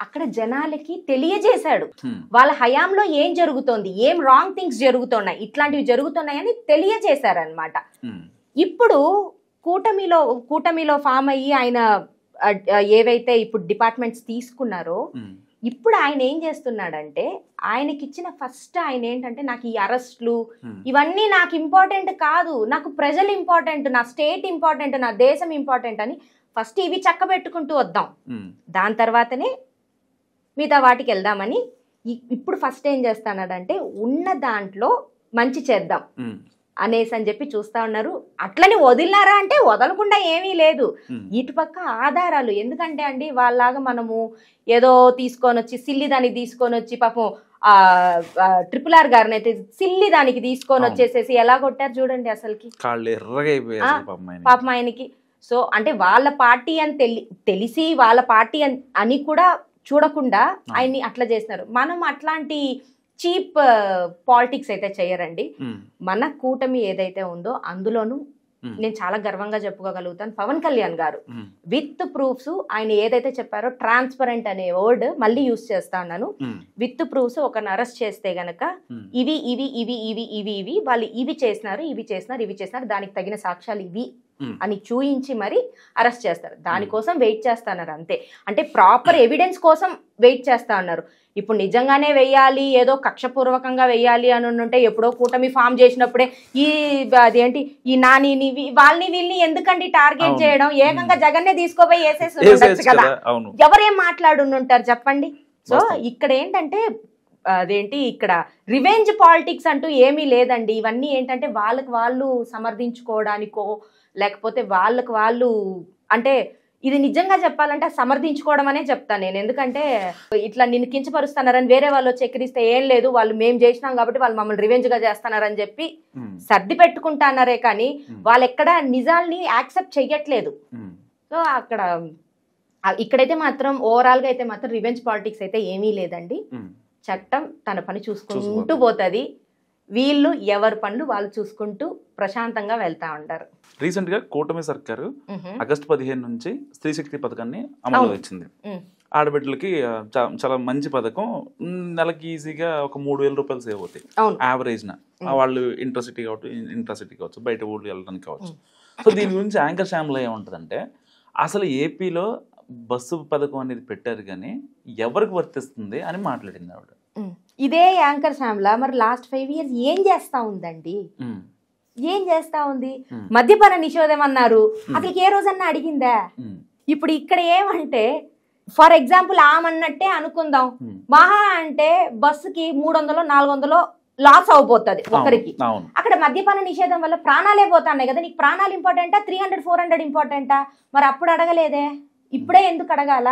అక్కడ జనాలకి తెలియజేశాడు వాళ్ళ హయాంలో ఏం జరుగుతోంది, ఏం రాంగ్ థింగ్స్ జరుగుతున్నాయి, ఇట్లాంటివి జరుగుతున్నాయని తెలియజేశారనమాట. ఇప్పుడు కూటమిలో ఫామ్ అయ్యి ఆయన ఏవైతే ఇప్పుడు డిపార్ట్మెంట్స్ తీసుకున్నారో, ఇప్పుడు ఆయన ఏం చేస్తున్నాడంటే ఆయనకి ఇచ్చిన ఫస్ట్ ఆయన ఏంటంటే నాకు ఈ అరెస్ట్లు ఇవన్నీ నాకు ఇంపార్టెంట్ కాదు, నాకు ప్రజలు ఇంపార్టెంట్, నా స్టేట్ ఇంపార్టెంట్, నా దేశం ఇంపార్టెంట్ అని ఫస్ట్ ఇవి చక్కబెట్టుకుంటూ వద్దాం, దాని తర్వాతనే మిగతా వాటికి వెళ్దామని ఇప్పుడు ఫస్ట్ ఏం చేస్తున్నాడంటే ఉన్న దాంట్లో మంచి చేద్దాం అనేసి అని చెప్పి చూస్తా ఉన్నారు. అట్లని వదిలినారా అంటే వదలకుండా ఏమీ లేదు. ఇటుపక్క ఆధారాలు, ఎందుకంటే అండి వాళ్ళలాగా మనము ఏదో తీసుకొని వచ్చి సిల్లి దానికి తీసుకొని వచ్చి పాపం RRR గారిని అయితే సిల్లి దానికి తీసుకొని వచ్చేసేసి ఎలా కొట్టారు చూడండి అసలుకి, పాపం ఆయనకి. సో అంటే వాళ్ళ పార్టీ అని తెలిసి వాళ్ళ పార్టీ అని కూడా చూడకుండా ఆయన్ని అట్లా చేస్తున్నారు. మనం అట్లాంటి చీప్ పాలిటిక్స్ అయితే చేయరండి. మన కూటమి ఏదైతే ఉందో అందులోనూ నేను చాలా గర్వంగా చెప్పుకోగలుగుతాను, పవన్ కళ్యాణ్ గారు విత్ ప్రూఫ్స్ ఆయన ఏదైతే చెప్పారో ట్రాన్స్పరెంట్ అనే వర్డ్ మళ్ళీ యూజ్ చేస్తా ఉన్నాను. విత్ ప్రూఫ్స్ ఒకరిని అరెస్ట్ చేస్తే గనక ఇవి ఇవి ఇవి ఇవి ఇవి ఇవి వాళ్ళు ఇవి చేసినారు, ఇవి చేసినారు, ఇవి చేసినారు, దానికి తగిన సాక్ష్యాలు ఇవి అని చూయించి మరి అరెస్ట్ చేస్తారు. దానికోసం వెయిట్ చేస్తున్నారు అంతే. అంటే ప్రాపర్ ఎవిడెన్స్ కోసం వెయిట్ చేస్తా ఉన్నారు. ఇప్పుడు నిజంగానే వెయ్యాలి, ఏదో కక్షపూర్వకంగా వెయ్యాలి అని ఉంటే ఎప్పుడో కూటమి ఫామ్ చేసినప్పుడే అదేంటి ఈ నానిని వాళ్ళని వీళ్ళని ఎందుకండి టార్గెట్ చేయడం, ఏకంగా జగన్నే తీసుకోపోయి వేసేసి ఉండొచ్చు కదా, ఎవరేం మాట్లాడుంటారు చెప్పండి. సో ఇక్కడ ఏంటంటే అదేంటి ఇక్కడ రివెంజ్ పాలిటిక్స్ అంటూ ఏమీ లేదండి. ఇవన్నీ ఏంటంటే వాళ్ళకి వాళ్ళు సమర్థించుకోవడానికో లేకపోతే వాళ్ళకి వాళ్ళు అంటే ఇది నిజంగా చెప్పాలంటే సమర్థించుకోవడం అనే చెప్తాను నేను. ఎందుకంటే ఇట్లా నిన్ను కించపరుస్తున్నారని వేరే వాళ్ళు వచ్చి ఎక్కిరిస్తే ఏం లేదు, వాళ్ళు మేము చేసినాం కాబట్టి వాళ్ళు మమ్మల్ని రివెంజ్ గా చేస్తున్నారని చెప్పి సర్ది పెట్టుకుంటున్నారే కానీ వాళ్ళు ఎక్కడ నిజాల్ని యాక్సెప్ట్ చెయ్యట్లేదు. సో అక్కడ ఇక్కడైతే మాత్రం ఓవరాల్ గా అయితే మాత్రం రివెంజ్ పాలిటిక్స్ అయితే ఏమీ లేదండి. చట్టం తన పని చూసుకుంటూ పోతుంది, వీళ్ళు ఎవరి పనులు వాళ్ళు చూసుకుంటూ ప్రశాంతంగా వెళ్తా ఉంటారు. రీసెంట్ గా కూటమి సర్కారు ఆగస్టు 15 నుంచి స్త్రీ శక్తి పథకాన్ని అమలు వచ్చింది. ఆడబిడ్డలకి చాలా మంచి పథకం. నెలకి ఈజీగా ఒక 3,000 రూపాయలు సేవ్ అవుతాయి యావరేజ్ న. వాళ్ళు ఇంటర్సిటీ కావచ్చు, బయట ఊళ్ళు వెళ్ళడానికి కావచ్చు. సో దీని గురించి యాంకర్ శ్యామ్లో ఏముంటదంటే అసలు ఏపీలో బస్సు పథకం అనేది పెట్టారు కానీ ఎవరికి వర్తిస్తుంది అని మాట్లాడింది ఆవిడ. ఇదే యాంకర్ శ్యామ్లా మరి లాస్ట్ 5 years ఏం చేస్తా ఉందండి? ఏం చేస్తా ఉంది? మద్యపాన నిషేధం అన్నారు, అసలు ఏ రోజన్నా అడిగిందా? ఇప్పుడు ఇక్కడ ఏమంటే ఫర్ ఎగ్జాంపుల్ ఆమన్నట్టే అనుకుందాం, మహా అంటే బస్సుకి 300-400 లాస్ అవబోతుంది ఒకరికి. అక్కడ మద్యపాన నిషేధం వల్ల ప్రాణాలే పోతున్నాయి కదా. నీకు ప్రాణాలు ఇంపార్టెంటా 300-400 ఇంపార్టెంటా? మరి అప్పుడు అడగలేదే, ఇప్పుడే ఎందుకు అడగాల?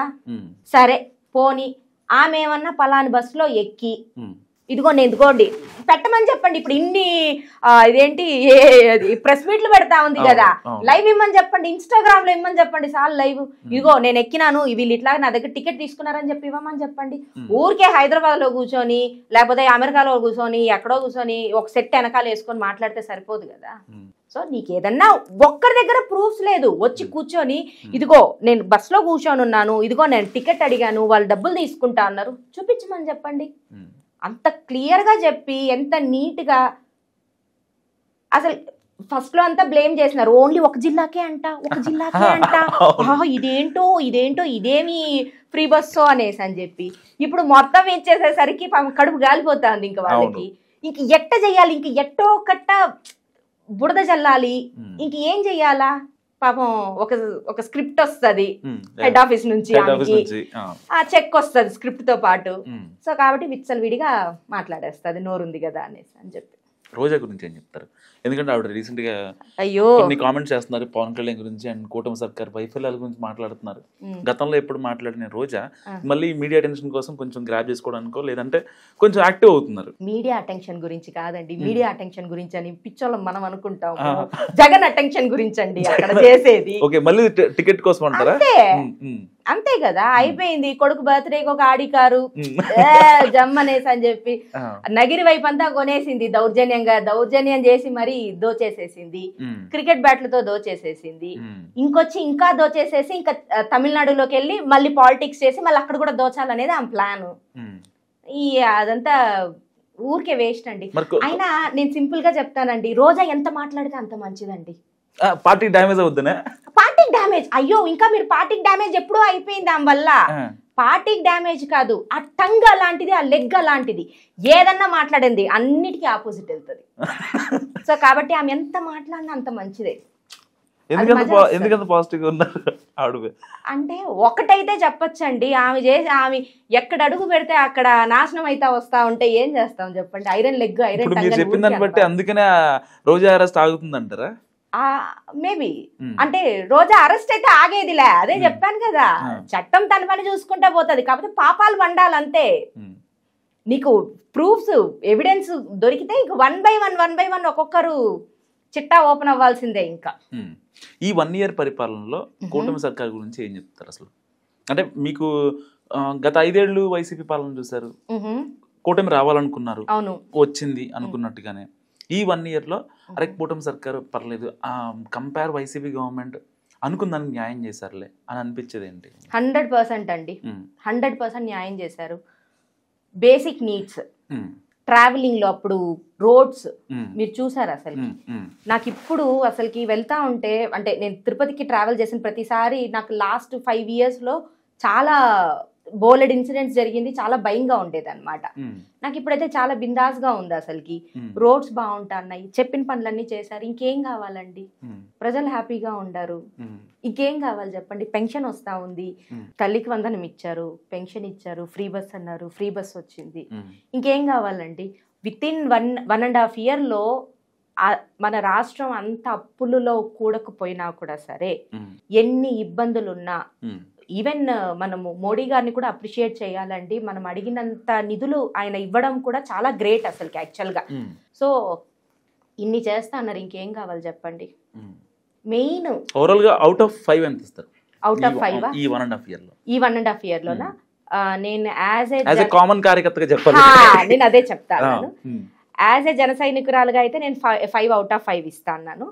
సరే పోనీ ఆమె ఏమన్నా పలాని బస్సులో ఎక్కి ఇదిగోండి ఎందుకోండి పెట్టమని చెప్పండి. ఇప్పుడు ఇన్ని ఇదేంటి ప్రెస్ మీట్లు పెడతా ఉంది కదా, లైవ్ ఇమ్మని చెప్పండి, ఇన్స్టాగ్రామ్ లో ఇమ్మని చెప్పండి, చాలు లైవ్. ఇదిగో నేను ఎక్కినాను, వీళ్ళు ఇట్లా నా దగ్గర టికెట్ తీసుకున్నారని చెప్పి ఇవ్వమని చెప్పండి. ఊరికే హైదరాబాద్ లో కూర్చొని లేకపోతే అమెరికాలో కూర్చొని ఎక్కడో కూర్చొని ఒక సెట్ వెనకాల వేసుకొని మాట్లాడితే సరిపోదు కదా. సో నీకు ఏదన్నా ఒక్కరి దగ్గర ప్రూఫ్స్ లేదు, వచ్చి కూర్చొని ఇదిగో నేను బస్సులో కూర్చొని ఉన్నాను, ఇదిగో నేను టికెట్ అడిగాను, వాళ్ళు డబ్బులు తీసుకుంటా అన్నారు, చూపించమని చెప్పండి. అంత క్లియర్ గా చెప్పి ఎంత నీట్ గా. అసలు ఫస్ట్ లో అంతా బ్లేమ్ చేసినారు, ఓన్లీ ఒక జిల్లాకే అంట ఇదేంటో ఇదేమి ఫ్రీ బస్సో అనేసి అని చెప్పి ఇప్పుడు మొత్తం ఇచ్చేసేసరికి కడుపు గాలిపోతుంది ఇంకా వాళ్ళకి. ఇంక ఎట్ట చెయ్యాలి, ఇంక ఎట్టో కట్ట బుడద చల్లాలి, ఇంక ఏం చెయ్యాలా? పాపం ఒక స్క్రిప్ట్ వస్తుంది హెడ్ ఆఫీస్ నుంచి, ఆ చెక్ వస్తుంది స్క్రిప్ట్ తో పాటు. సో కాబట్టి విచ్చలవిడిగా మాట్లాడేస్తుంది, నోరుంది కదా అనేసి అని చెప్పి. రోజా గురించి ఏం చెప్తారు? ఎందుకంటే ఆవిడ రీసెంట్ గా కొన్ని కామెంట్స్ చేస్తున్నారు పవన్ కళ్యాణ్ గురించి అండ్ కూటమి సర్కార్ వైఫల్యాల గురించి మాట్లాడుతున్నారు. గతంలో ఎప్పుడు మాట్లాడిన రోజా మళ్ళీ మీడియా అటెన్షన్ కోసం కొంచెం గ్రాబ్ చేసుకోవడానికో లేదంటే కొంచెం యాక్టివ్ అవుతున్నారు. మీడియా అటెన్షన్ గురించి కాదండి, మీడియా అటెన్షన్ గురించి అని పిచ్చోళ్ళం మనం అనుకుంటాం. జగన్ అటెన్షన్ గురించి అండి అక్కడ చేసేది. ఓకే, మళ్ళీ టికెట్ కోసం అంటారా? అంతే కదా, అయిపోయింది. కొడుకు బర్త్డేకి ఒక ఆడి కారు జమ్మనేసి అని చెప్పి నగిరి వైపు అంతా కొనేసింది, దౌర్జన్యం చేసి మరి దోచేసేసింది, క్రికెట్ బ్యాట్లతో దోచేసేసింది, ఇంకొచ్చి ఇంకా దోచేసేసి ఇంకా తమిళనాడులోకి వెళ్ళి మళ్ళీ పాలిటిక్స్ చేసి మళ్ళీ అక్కడ కూడా దోచాలనేది ఆమె ప్లాన్. అదంతా ఊరికే వేస్ట్ అండి. అయినా నేను సింపుల్ గా చెప్తానండి, రోజా ఎంత మాట్లాడితే అంత మంచిదండి. పార్టీ డ్యామేజ్ అవుతుందా? పార్టీకి డ్యామేజ్ అయ్యో ఇంకా మీరు పార్టీకి డ్యామేజ్ ఎప్పుడూ అయిపోయింది ఆమె వల్ల. పార్టీకి డ్యామేజ్ కాదు, ఆ టంగ్ అలాంటిది, ఆ లెగ్ అలాంటిది, ఏదన్నా మాట్లాడింది అన్నిటికీ ఆపోజిట్ వెళ్తుంది. సో కాబట్టి ఆమె ఎంత మాట్లాడినా అంత మంచిదే. ఎందుకంత పాజిటివ్ ఉన్నారు అంటే ఒకటైతే చెప్పొచ్చండి, ఆమె ఎక్కడ అడుగు పెడితే అక్కడ నాశనం అయితే వస్తా ఉంటే ఏం చేస్తాం చెప్పండి. ఐరన్ లెగ్ ఐరన్ టంగ్ చెప్పిన దాన్ని బట్టి అందుకనే రోజా అరెస్ట్ ఆగుతుందంటారా? మేబీ అంటే రోజా అరెస్ట్ అయితే ఆగేదిలే, అదే చెప్పాను కదా, చట్టం తన పని చూసుకుంటా పోతుంది. కాకపోతే పాపాలు వండాలంతే. నీకు ప్రూఫ్స్ ఎవిడెన్స్ దొరికితే ఇంక వన్ బై వన్ ఒక్కొక్కరు చిట్టా ఓపెన్ అవ్వాల్సిందే. ఇంకా ఈ 1 year పరిపాలనలో కూటమి సర్కార్ గురించి ఏం చెప్తారు అసలు? అంటే మీకు గత 5 ఏళ్ళు వైసీపీ పాలన చూసారు, కూటమి రావాలనుకున్నారు, వచ్చింది అనుకున్నట్టుగానే. ఈ 1 year లో అరే కూటమి సర్కారు పర్లేదు, కంపేర్ వైసీపీ గవర్నమెంట్ అనుకుందానికి న్యాయం చేశారులే అని అనిపించేది ఏంటి? 100% అండి, 100% న్యాయం చేశారు. బేసిక్ నీడ్స్, ట్రావెలింగ్ లో అప్పుడు రోడ్స్ మీరు చూసారు అసలు. నాకు ఇప్పుడు అసలుకి వెళ్తా ఉంటే అంటే నేను తిరుపతికి ట్రావెల్ చేసిన ప్రతిసారి నాకు లాస్ట్ 5 years లో చాలా బోలెడ్ ఇన్సిడెంట్స్ జరిగింది, చాలా భయంగా ఉండేది అనమాట. నాకు ఇప్పుడైతే చాలా బిందాస్ గా ఉంది అసలుకి. రోడ్స్ బాగుంటున్నాయి, చెప్పిన పనులన్నీ చేశారు, ఇంకేం కావాలండి? ప్రజలు హ్యాపీగా ఉండారు. ఇంకేం కావాలి చెప్పండి? పెన్షన్ వస్తా ఉంది, తల్లికి వందనం ఇచ్చారు, పెన్షన్ ఇచ్చారు, ఫ్రీ బస్ అన్నారు, ఫ్రీ బస్ వచ్చింది. ఇంకేం కావాలండి? విత్ ఇన్ 1.5 yearలో మన రాష్ట్రం అంత అప్పులలో కూడకపోయినా కూడా సరే, ఎన్ని ఇబ్బందులున్నా, ఈవెన్ మనము మోడీ గారిని కూడా అప్రిషియేట్ చేయాలండి. మనం అడిగినంత నిధులు ఆయన ఇవ్వడం కూడా చాలా గ్రేట్ అసలుకి యాక్చువల్గా. సో ఇన్ని చేస్తా అన్నారు, ఇంకేం కావాలి చెప్పండి? మెయిన్ ఓవరాల్ గా అవుట్ ఆఫ్ 5 ఎంత ఇస్తారు? అవుట్ ఆఫ్ 5 ఈ 1.5 yearలో? ఈ 1.5 yearలోనా? నేను యాజ్ ఏ కామన్ కార్యకర్తగా చెప్పాలి, నేను అదే చెప్తాను. యాజ్ ఏ జన సైనికురాలుగా అయితే నేను 5 out of 5 ఇస్తా అన్నాను.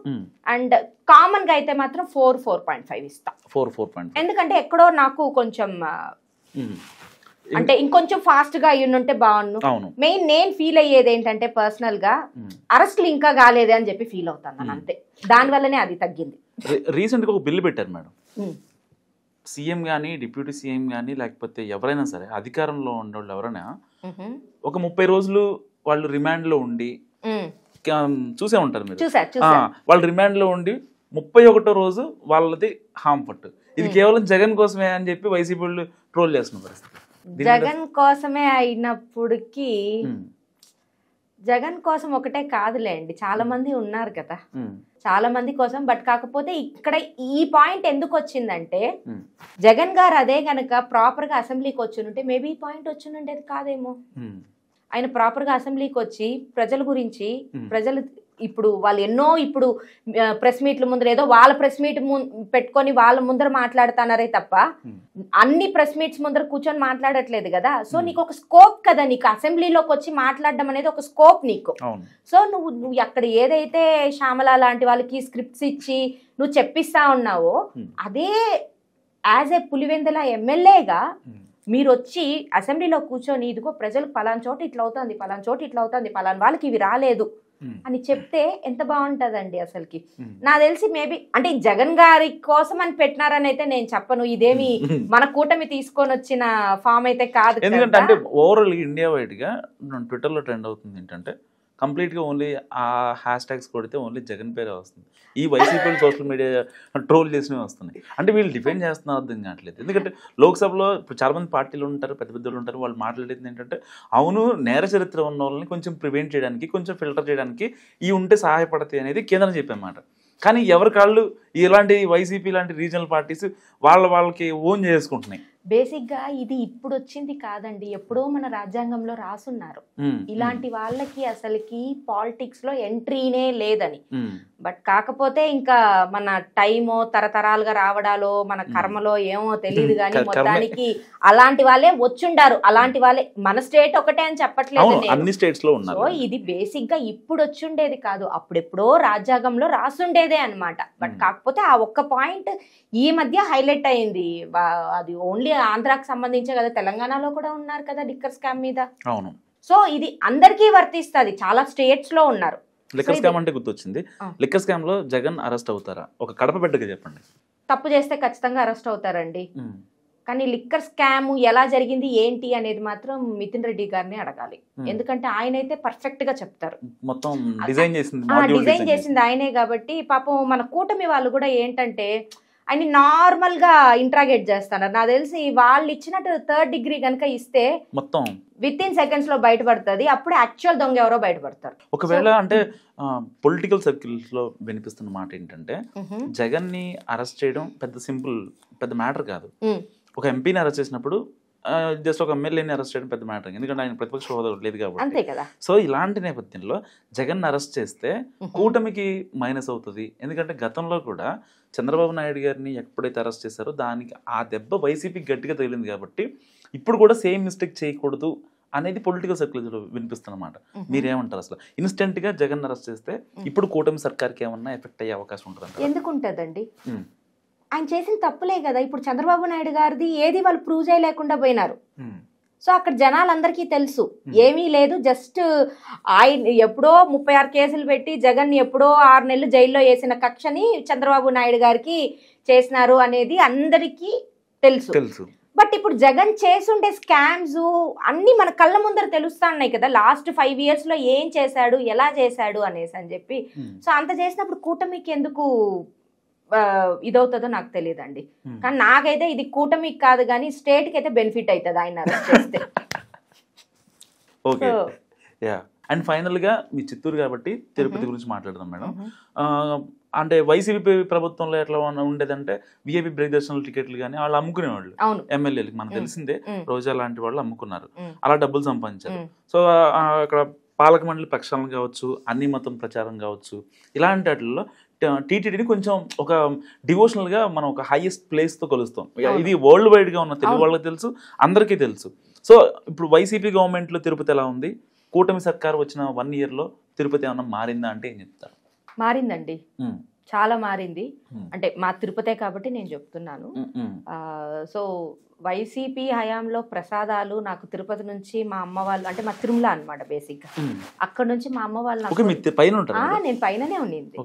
అండ్ కామన్ గా అయితే మాత్రం 4.5 ఇస్తా. 4.5 ఎందుకంటే ఎక్కడో నాకు కొంచెం అంటే ఇంకొంచెం ఫాస్ట్ గా అయ్యుంటే బాగుండు. మెయిన్ నేను ఫీల్ అయ్యేది ఏంటంటే పర్సనల్ గా అరెస్ట్లు ఇంకా కాలేదే అని చెప్పి ఫీల్ అవుతాను అంతే. దాని వల్లనే అది తగ్గింది. రీసెంట్ గా ఒక బిల్లు పెట్టారు మేడం, సీఎం గానీ డిప్యూటీ సీఎం గానీ లేకపోతే ఎవరైనా సరే అధికారంలో ఉండేవాళ్ళు ఎవరైనా ఒక 30 రోజులు వాళ్ళు రిమాండ్ లో ఉండి, చూసే ఉంటారు మీరు, వాళ్ళు రిమాండ్ లో ఉండి 31వ రోజు వాళ్ళది హామ్ పట్టు. ఇది కేవలం జగన్ కోసమే అని చెప్పి వైసీపీ వాళ్ళు ట్రోల్ చేస్తున్న పరిస్థితి. జగన్ కోసమే అయినప్పటికీ జగన్ కోసం ఒకటే కాదులేండి, చాలా మంది ఉన్నారు కదా, చాలా మంది కోసం. బట్ కాకపోతే ఇక్కడ ఈ పాయింట్ ఎందుకు వచ్చిందంటే, జగన్ గారు అదే గనక ప్రాపర్ గా అసెంబ్లీకి వచ్చినుంటే మేబీ ఈ పాయింట్ వచ్చినుండేది కాదేమో. ఆయన ప్రాపర్ గా అసెంబ్లీకి వచ్చి ప్రజల గురించి, ప్రజలు ఇప్పుడు వాళ్ళు ఎన్నో ఇప్పుడు ప్రెస్ మీట్ల ముందర ఏదో వాళ్ళ ప్రెస్ మీట్ పెట్టుకొని వాళ్ళ ముందర మాట్లాడుతున్నారే తప్ప అన్ని ప్రెస్ మీట్స్ ముందర కూర్చొని మాట్లాడట్లేదు కదా. సో నీకు ఒక స్కోప్ కదా, నీకు అసెంబ్లీలోకి వచ్చి మాట్లాడడం అనేది ఒక స్కోప్ నీకు. సో నువ్వు అక్కడ ఏదైతే శ్యామల లాంటి వాళ్ళకి స్క్రిప్ట్స్ ఇచ్చి నువ్వు చెప్పిస్తా ఉన్నావో, అదే యాజ్ ఏ పులివెందుల ఎమ్మెల్యేగా మీరు వచ్చి అసెంబ్లీలో కూర్చొని ఇదిగో ప్రజలకు పలానా చోట ఇట్లా అవుతుంది, పలానా చోట ఇట్లా అవుతుంది, పలానా వాళ్ళకి ఇవి రాలేదు అని చెప్తే ఎంత బాగుంటదండి అసలుకి. నాకు తెలిసి మేబీ అంటే జగన్ గారి కోసం అని పెట్టినారని అయితే నేను చెప్పను. ఇదేమి మన కూటమి తీసుకొని వచ్చిన ఫామ్ అయితే కాదు. ఎందుకంటే అంటే ఓవరాల్ ఇండియా వైడ్ గా ట్విట్టర్ లో ట్రెండ్ అవుతుంది ఏంటంటే, కంప్లీట్ గా ఓన్లీ ఆ హ్యాష్ ట్యాగ్స్ కొడితే ఓన్లీ జగన్ పేరే వస్తుంది. ఈ వైసీపీ సోషల్ మీడియా ట్రోల్ చేసినవి వస్తున్నాయి. అంటే వీళ్ళు డిఫెండ్ చేస్తున్నారు అర్థం కావట్లేదు. ఎందుకంటే లోక్సభలో ఇప్పుడు చాలా మంది పార్టీలు ఉంటారు, పెద్ద పెద్దలు ఉంటారు, వాళ్ళు మాట్లాడేది ఏంటంటే, అవును నేర చరిత్ర ఉన్న వాళ్ళని కొంచెం ప్రివెంట్ చేయడానికి, కొంచెం ఫిల్టర్ చేయడానికి ఈ ఉంటే సహాయపడతాయి అనేది కేంద్రం చెప్పామాట. కానీ ఎవరి కాళ్ళు ఇలాంటి వైసీపీ లాంటి రీజనల్ పార్టీస్ వాళ్ళకి ఓన్ చేసుకుంటున్నాయి. బేసిక్ గా ఇది ఇప్పుడు వచ్చింది కాదండి, ఎప్పుడో మన రాజ్యాంగంలో రాసున్నారు ఇలాంటి వాళ్ళకి అసలుకి పాలిటిక్స్ లో ఎంట్రీనే లేదని. బట్ కాకపోతే ఇంకా మన టైమో తరతరాలుగా రావడాలో మన కర్మలో ఏమో తెలియదు కానీ మొత్తానికి అలాంటి వాళ్ళే వచ్చుండారు. అలాంటి వాళ్ళే, మన స్టేట్ ఒకటే అని చెప్పట్లేదు, అన్ని స్టేట్స్ లో ఉన్నారు. సో ఇది బేసిక్ గా ఇప్పుడు వచ్చుండేది కాదు, అప్పుడెప్పుడో రాజ్యాంగంలో రాసుండేదే అన్నమాట. బట్ కాకపోతే ఆ ఒక్క పాయింట్ ఈ మధ్య హైలైట్ అయింది. అది ఓన్లీ ఆంధ్రాకి సంబంధించే కదా, తెలంగాణలో కూడా ఉన్నారు కదా లిక్కర్ స్కామ్ మీద. అవును. సో ఇది అందరికీ వర్తిస్తుంది, చాలా స్టేట్స్ లో ఉన్నారు. లిక్కర్ స్కామ్ అంటే గుర్తొచ్చింది, లిక్కర్ స్కామ్ లో జగన్ అరెస్ట్ అవుతారా? ఒక కడప బిడ్డగా చెప్పండి. తప్పు చేస్తే ఖచ్చితంగా అరెస్ట్ అవుతారండి. కానీ లిక్కర్ స్కామ్ ఎలా జరిగింది ఏంటి అనేది మాత్రం మితిన్ రెడ్డి గారిని అడగాలి. ఎందుకంటే ఆయన అయితే పర్ఫెక్ట్ గా చెప్తారు. మొత్తం డిజైన్ చేసింది ఆయనే కాబట్టి పాపం మన కూటమి వాళ్ళు కూడా ఏంటంటే ఆయన నార్మల్ గా ఇంట్రాగేట్ చేస్తున్నారు. నాకు తెలిసి వాళ్ళు ఇచ్చినట్టు 3rd degree కనుక ఇస్తే మొత్తం విత్ ఇన్ సెకండ్స్ లో బయటపడుతుంది. అప్పుడు యాక్చువల్ దొంగ ఎవరో బయటపడతారు. ఒకవేళ అంటే పొలిటికల్ సర్కిల్స్ లో వినిపిస్తున్న మాట ఏంటంటే, జగన్ ని అరెస్ట్ చేయడం పెద్ద మ్యాటర్ కాదు. ఒక ఎంపీని అరెస్ట్ చేసినప్పుడు జస్ట్ ఒక ఎమ్మెల్యేని అరెస్ట్ చేయడం పెద్ద మ్యాటర్, ఎందుకంటే ఆయన ప్రతిపక్ష హోదా లేదు కాబట్టి. సో ఇలాంటి నేపథ్యంలో జగన్ అరెస్ట్ చేస్తే కూటమికి మైనస్ అవుతుంది. ఎందుకంటే గతంలో కూడా చంద్రబాబు నాయుడు గారిని ఎప్పుడైతే అరెస్ట్ చేశారో దానికి ఆ దెబ్బ వైసీపీకి గట్టిగా తగిలింది కాబట్టి ఇప్పుడు కూడా సేమ్ మిస్టేక్ చేయకూడదు అనేది పొలిటికల్ సర్కిల్స్లో వినిపిస్తున్నమాట. మీరేమంటారు? అసలు ఇన్స్టెంట్ గా జగన్ అరెస్ట్ చేస్తే ఇప్పుడు కూటమి సర్కార్కి ఏమన్నా ఎఫెక్ట్ అయ్యే అవకాశం ఉంటుంది? ఎందుకుంటదండి, ఆయన చేసిన తప్పులే కదా. ఇప్పుడు చంద్రబాబు నాయుడు గారిది ఏది వాళ్ళు ప్రూవ్ చేయలేకుండా పోయినారు. సో అక్కడ జనాలందరికీ తెలుసు ఏమీ లేదు, జస్ట్ ఆయన ఎప్పుడో 36 కేసులు పెట్టి జగన్ ఎప్పుడో 6 నెలలు జైల్లో వేసిన కక్షని చంద్రబాబు నాయుడు గారికి చేసినారు అనేది అందరికీ తెలుసు. బట్ ఇప్పుడు జగన్ చేసుండే స్కామ్స్ అన్ని మన కళ్ళ ముందర తెలుస్తా ఉన్నాయి కదా, లాస్ట్ 5 years లో ఏం చేశాడు, ఎలా చేశాడు అనేసి అని చెప్పి. సో అంత చేసినప్పుడు కూటమికి ఎందుకు ఇదవుతుందో నాకు తెలియదండి. కానీ నాకైతే ఇది కూటమికి కాదు కానీ స్టేట్ కి అయితే బెనిఫిట్ అవుతుంది ఆయన అరెస్ట్ చేస్తే. Okay, yeah. అండ్ ఫైనల్ గా మీ చిత్తూరు కాబట్టి తిరుపతి గురించి మాట్లాడదాం మేడం. అంటే వైసీపీ ప్రభుత్వంలో ఎట్లా ఉండేదంటే విఐపి బ్రేక్ దర్శనాల టికెట్లు కానీ వాళ్ళు అమ్ముకునేవాళ్ళు ఎమ్మెల్యేలకు. మనకు తెలిసిందే, రోజా లాంటి వాళ్ళు అమ్ముకున్నారు, అలా డబ్బులు సంపాదించారు. సో అక్కడ పాలక మండలి ప్రక్షాళన కావచ్చు, అన్ని మతం ప్రచారం కావచ్చు, ఇలాంటి వాటిల్లో టీటీడీని కొంచెం ఒక డివోషనల్ గా మనం ఒక హైయెస్ట్ ప్లేస్ తో కొలుస్తాం. ఇది వరల్డ్ వైడ్ గా ఉన్న తెలుగు వాళ్ళకి తెలుసు, అందరికీ తెలుసు. సో ఇప్పుడు వైసీపీ గవర్నమెంట్ లో తిరుపతి ఎలా ఉంది? కూటమి సర్కార్ వచ్చిన 1 year లో తిరుపతి ఏమన్నా మారిందా అంటే ఏం చెప్తారు? మారిందండి, చాలా మారింది. అంటే మా తిరుపతే కాబట్టి నేను చెప్తున్నాను. సో వైసీపీ హయాంలో ప్రసాదాలు నాకు తిరుపతి నుంచి మా అమ్మ వాళ్ళు, అంటే మా తిరుమల అనమాట బేసిక్, అక్కడ నుంచి మా అమ్మ వాళ్ళు నేను పైననే ఉండింది,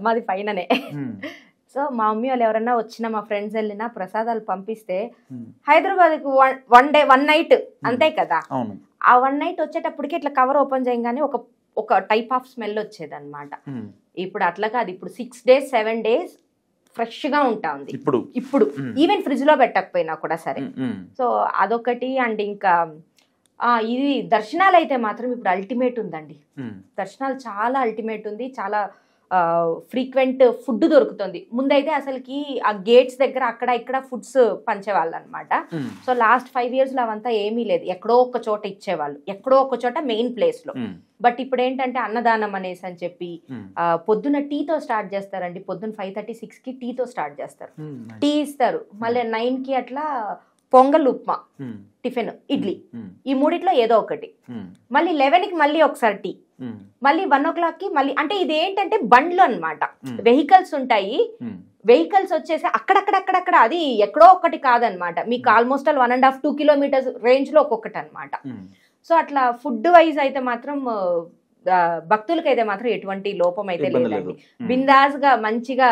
మాది పైననే. సో మా మమ్మీ వాళ్ళు ఎవరన్నా వచ్చినా, మా ఫ్రెండ్స్ వెళ్ళినా ప్రసాదాలు పంపిస్తే హైదరాబాద్ కు 1 night అంతే కదా, ఆ 1 night వచ్చేటప్పటికి ఇట్లా కవర్ ఓపెన్ చేయగానే ఒక టైప్ ఆఫ్ స్మెల్ వచ్చేది అనమాట. ఇప్పుడు అట్లా కాదు, ఇప్పుడు 6 days 7 days ఫ్రెష్ గా ఉంటా ఉంది ఇప్పుడు ఈవెన్ ఫ్రిడ్జ్ లో పెట్టకపోయినా కూడా సరే. సో అదొకటి. అండ్ ఇంకా ఇది దర్శనాలు అయితే మాత్రం ఇప్పుడు అల్టిమేట్ ఉందండి. దర్శనాలు చాలా అల్టిమేట్ ఉంది, చాలా ఫ్రీక్వెంట్ ఫుడ్ దొరుకుతుంది. ముందైతే అసలుకి ఆ గేట్స్ దగ్గర అక్కడ ఇక్కడ ఫుడ్స్ పంచేవాళ్ళు అనమాట. సో లాస్ట్ 5 years లో అవంతా ఏమీ లేదు, ఎక్కడో ఒక చోట ఇచ్చేవాళ్ళు, ఎక్కడో ఒక చోట మెయిన్ ప్లేస్ లో. బట్ ఇప్పుడు ఏంటంటే అన్నదానం అనేసి అని చెప్పి పొద్దున్న టీతో స్టార్ట్ చేస్తారండి. పొద్దున్న 5:30 6 కి టీతో స్టార్ట్ చేస్తారు, టీ ఇస్తారు. మళ్ళీ 9 కి అట్లా పొంగల్, ఉప్మా, టిఫిన్, ఇడ్లీ, ఈ మూడిట్లో ఏదో ఒకటి. మళ్ళీ 11 కి మళ్ళీ ఒకసారి టీ, మళ్ళీ 1 o'clock కి మళ్ళీ. అంటే ఇది ఏంటంటే బండ్లు అనమాట, వెహికల్స్ ఉంటాయి. వెహికల్స్ వచ్చేసి అక్కడక్కడక్కడక్కడ, అది ఎక్కడో ఒకటి కాదనమాట, మీకు ఆల్మోస్ట్ 1.5 2 kilometers రేంజ్ లో ఒక్కొక్కటి అనమాట. సో అట్లా ఫుడ్ వైజ్ అయితే మాత్రం భక్తులకైతే మాత్రం ఎటువంటి లోపం అయితే లేదండి. బిందాస్ గా మంచిగా,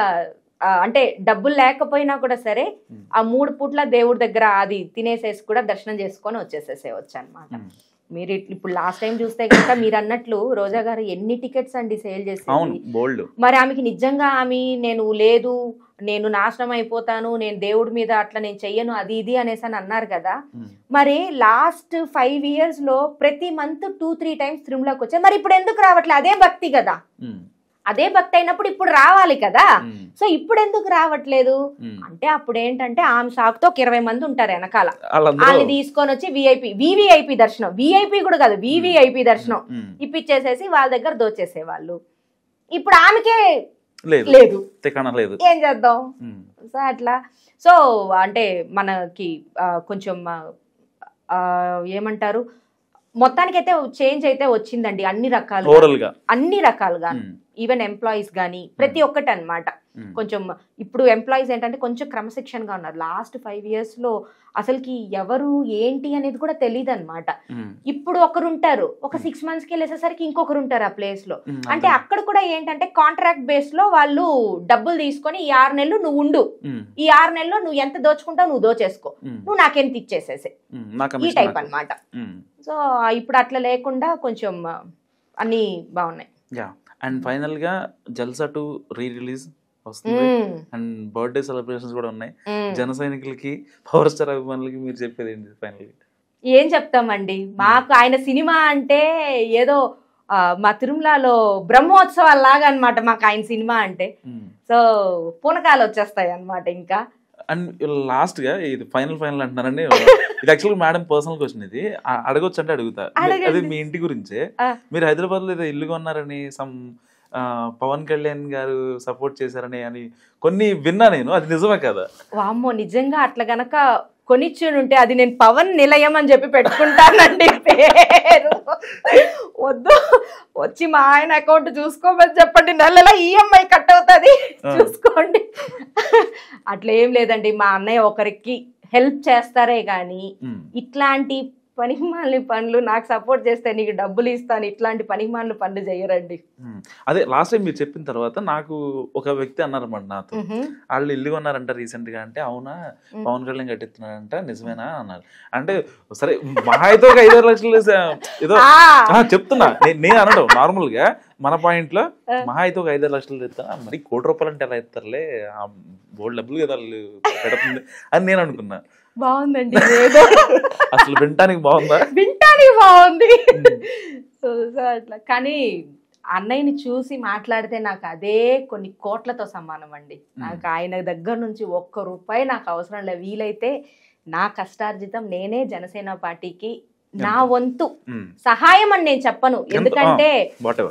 అంటే డబ్బులు లేకపోయినా కూడా సరే ఆ 3 పూట్ల దేవుడి దగ్గర అది తినేసేసి కూడా దర్శనం చేసుకొని వచ్చేసేసేవచ్చు అనమాట. మీరు ఇప్పుడు లాస్ట్ టైం చూస్తే కనుక మీరు అన్నట్లు రోజా గారు ఎన్ని టికెట్స్ అండి సేల్ చేసేది. మరి ఆమెకి నిజంగా నేను నాశనం అయిపోతాను, నేను దేవుడి మీద అట్లా నేను చెయ్యను, అది ఇది అనేసి అని అన్నారు కదా. మరి లాస్ట్ 5 years లో ప్రతి మంత్ 2-3 times తిరుమలకి వచ్చాయి. మరి ఇప్పుడు ఎందుకు రావట్లే? అదే భక్తి కదా, అదే భక్తి అయినప్పుడు ఇప్పుడు రావాలి కదా. సో ఇప్పుడు ఎందుకు రావట్లేదు అంటే అప్పుడు ఏంటంటే ఆమె సాకుతో 20 మంది ఉంటారు వెనకాల, వాళ్ళని తీసుకొని వచ్చి వివిఐపి దర్శనం, విఐపి కూడా కాదు వివిఐపి దర్శనం ఇప్పించేసేసి వాళ్ళ దగ్గర దోచేసేవాళ్ళు. ఇప్పుడు ఆమెకే లేదు, ఏం చేద్దాం? సో అట్లా. సో అంటే మనకి కొంచెం ఏమంటారు, మొత్తానికైతే చేంజ్ అయితే వచ్చిందండి అన్ని రకాలుగా. ఈవెన్ ఎంప్లాయీస్ కానీ ప్రతి ఒక్కటి అనమాట. కొంచెం ఇప్పుడు ఎంప్లాయీస్ ఏంటంటే కొంచెం క్రమశిక్షణగా ఉన్నారు. లాస్ట్ 5 years లో అసలుకి ఎవరు ఏంటి అనేది కూడా తెలియదు అనమాట. ఇప్పుడు ఒకరు ఉంటారు, ఒక 6 months కి వెళ్ళేసేసరికి ఇంకొకరు ఉంటారు ఆ ప్లేస్ లో. అంటే అక్కడ కూడా ఏంటంటే కాంట్రాక్ట్ బేస్ లో వాళ్ళు డబ్బులు తీసుకొని ఈ 6 నెలలు నువ్వు ఉండు, ఈ 6 నెలల్లో నువ్వు ఎంత దోచుకుంటావు నువ్వు దోచేసుకో, నువ్వు నాకెంత ఇచ్చేసేసే, ఈ టైప్ అనమాట. సో ఇప్పుడు అట్లా లేకుండా కొంచెం అన్ని బాగున్నాయి. అండ్ ఫైనల్ గా జల్సా 2 రీ-రిలీజ్ వస్తుంది, అండ్ బర్త్డే సెలబ్రేషన్స్ కూడా ఉన్నాయి. జన సైనికులకి, పవర్ స్టార్ అభిమానులకి మీరు చెప్పేది ఏంటి ఫైనల్? ఏం చెప్తామండి, మాకు ఆయన సినిమా అంటే ఏదో మా తిరుమలలో బ్రహ్మోత్సవాల లాగా అనమాట మాకు ఆయన సినిమా అంటే. సో పూనకాలు వచ్చేస్తాయి అనమాట. ఇంకా అండ్ లాస్ట్ గా ఇది ఫైనల్ అంటున్నారండి. ఇది యాక్చువల్గా మేడం పర్సనల్ క్వశ్చన్, ఇది అడగొచ్చు అంటే అడుగుతా. అది మీ ఇంటి గురించే. మీరు హైదరాబాద్ లో ఏదో ఇల్లు కొన్నారని, పవన్ కళ్యాణ్ గారు సపోర్ట్ చేశారని అని కొన్ని విన్నా నేను, అది నిజమే కదా? వామ్మో, నిజంగా అట్లా గనక కొనిచ్చుంటే అది నేను పవన్ నిలయం అని చెప్పి పెట్టుకుంటానండి పేరు. వద్దు, వచ్చి మా ఆయన అకౌంట్ చూసుకోమని చెప్పండి, నెలలో ఈఎంఐ కట్ అవుతుంది చూసుకోండి. అట్లా ఏం లేదండి, మా అన్నయ్య ఒకరికి హెల్ప్ చేస్తారే గాని ఇట్లాంటి పనికిమాలిన పనులు, నాకు సపోర్ట్ చేస్తే నీకు డబ్బులు ఇస్తాను, ఇట్లాంటి పనికిమాలిన పనులు చేయరండి. అదే లాస్ట్ టైం మీరు చెప్పిన తర్వాత నాకు ఒక వ్యక్తి అన్నారన్నమాట నాతో, వాళ్ళు ఇల్లు కొన్నారంట రీసెంట్ గా. అంటే అవునా, పవన్ కళ్యాణ్ కట్టిస్తున్నారంట, నిజమేనా అన్నారు. అంటే సరే, మా అయితే ఒక 5-6 లక్షలు ఏదో చెప్తున్నా నేను అనడం, నార్మల్ గా మన పాయింట్ లో మహా అయితే ఒక 5-6 లక్షలు ఇస్తా, మరి ₹1,00,00,000 అంటే ఎలా ఇస్తారులే, బోల్డ్ డబ్బులు కదా వాళ్ళు పెడుతుంది అని నేను అనుకున్నా. బాగుందండి ఇదేదో. అసలు వినటానికి బాగుందా? వింటానికి బాగుంది. సో అట్లా కానీ అన్నయ్యని చూసి మాట్లాడితే నాకు అదే కొన్ని కోట్లతో సమానం అండి. నాకు ఆయన దగ్గర నుంచి ₹1 నాకు అవసరం లేదు. వీలైతే నా కష్టార్జితం నేనే జనసేన పార్టీకి నా వంతు సహాయం అని నేను చెప్పను, ఎందుకంటే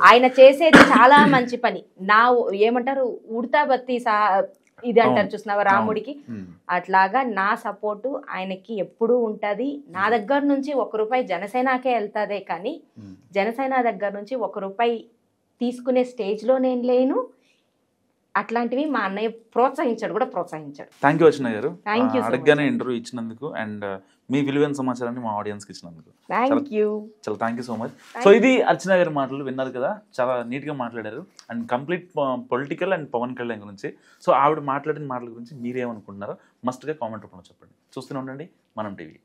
ఆయన చేసేది చాలా మంచి పని. నా ఏమంటారు ఉడతా బత్తి ఇది అంటారు చూసినావా రాముడికి, అట్లాగా నా సపోర్టు ఆయనకి ఎప్పుడూ ఉంటది. నా దగ్గర నుంచి ₹1 జనసేనకే వెళ్తాదే కానీ జనసేన దగ్గర నుంచి ₹1 తీసుకునే స్టేజ్ లో నేను లేను. అట్లాంటివి మా అన్నయ్య ప్రోత్సహించాడు కూడా ప్రోత్సహించాడు. థ్యాంక్ యూ అర్చన గారు, థ్యాంక్ యూ అడగగానే ఇంటర్వ్యూ ఇచ్చినందుకు అండ్ మీ విలువైన సమాచారాన్ని మా ఆడియన్స్ కి ఇచ్చినందుకు థ్యాంక్ యూ. చాలా thank you so much. So ఇది అర్చన గారి మాటలు విన్నారు కదా, చాలా నీట్ గా మాట్లాడారు and complete political and Pawan Kalyan గురించి. సో ఆవిడ మాట్లాడిన మాటల గురించి మీరేమనుకుంటున్నారో మస్ట్ గా కామెంట్ రూపంలో చెప్పండి. చూస్తూనే ఉండండి మనం టీవీ.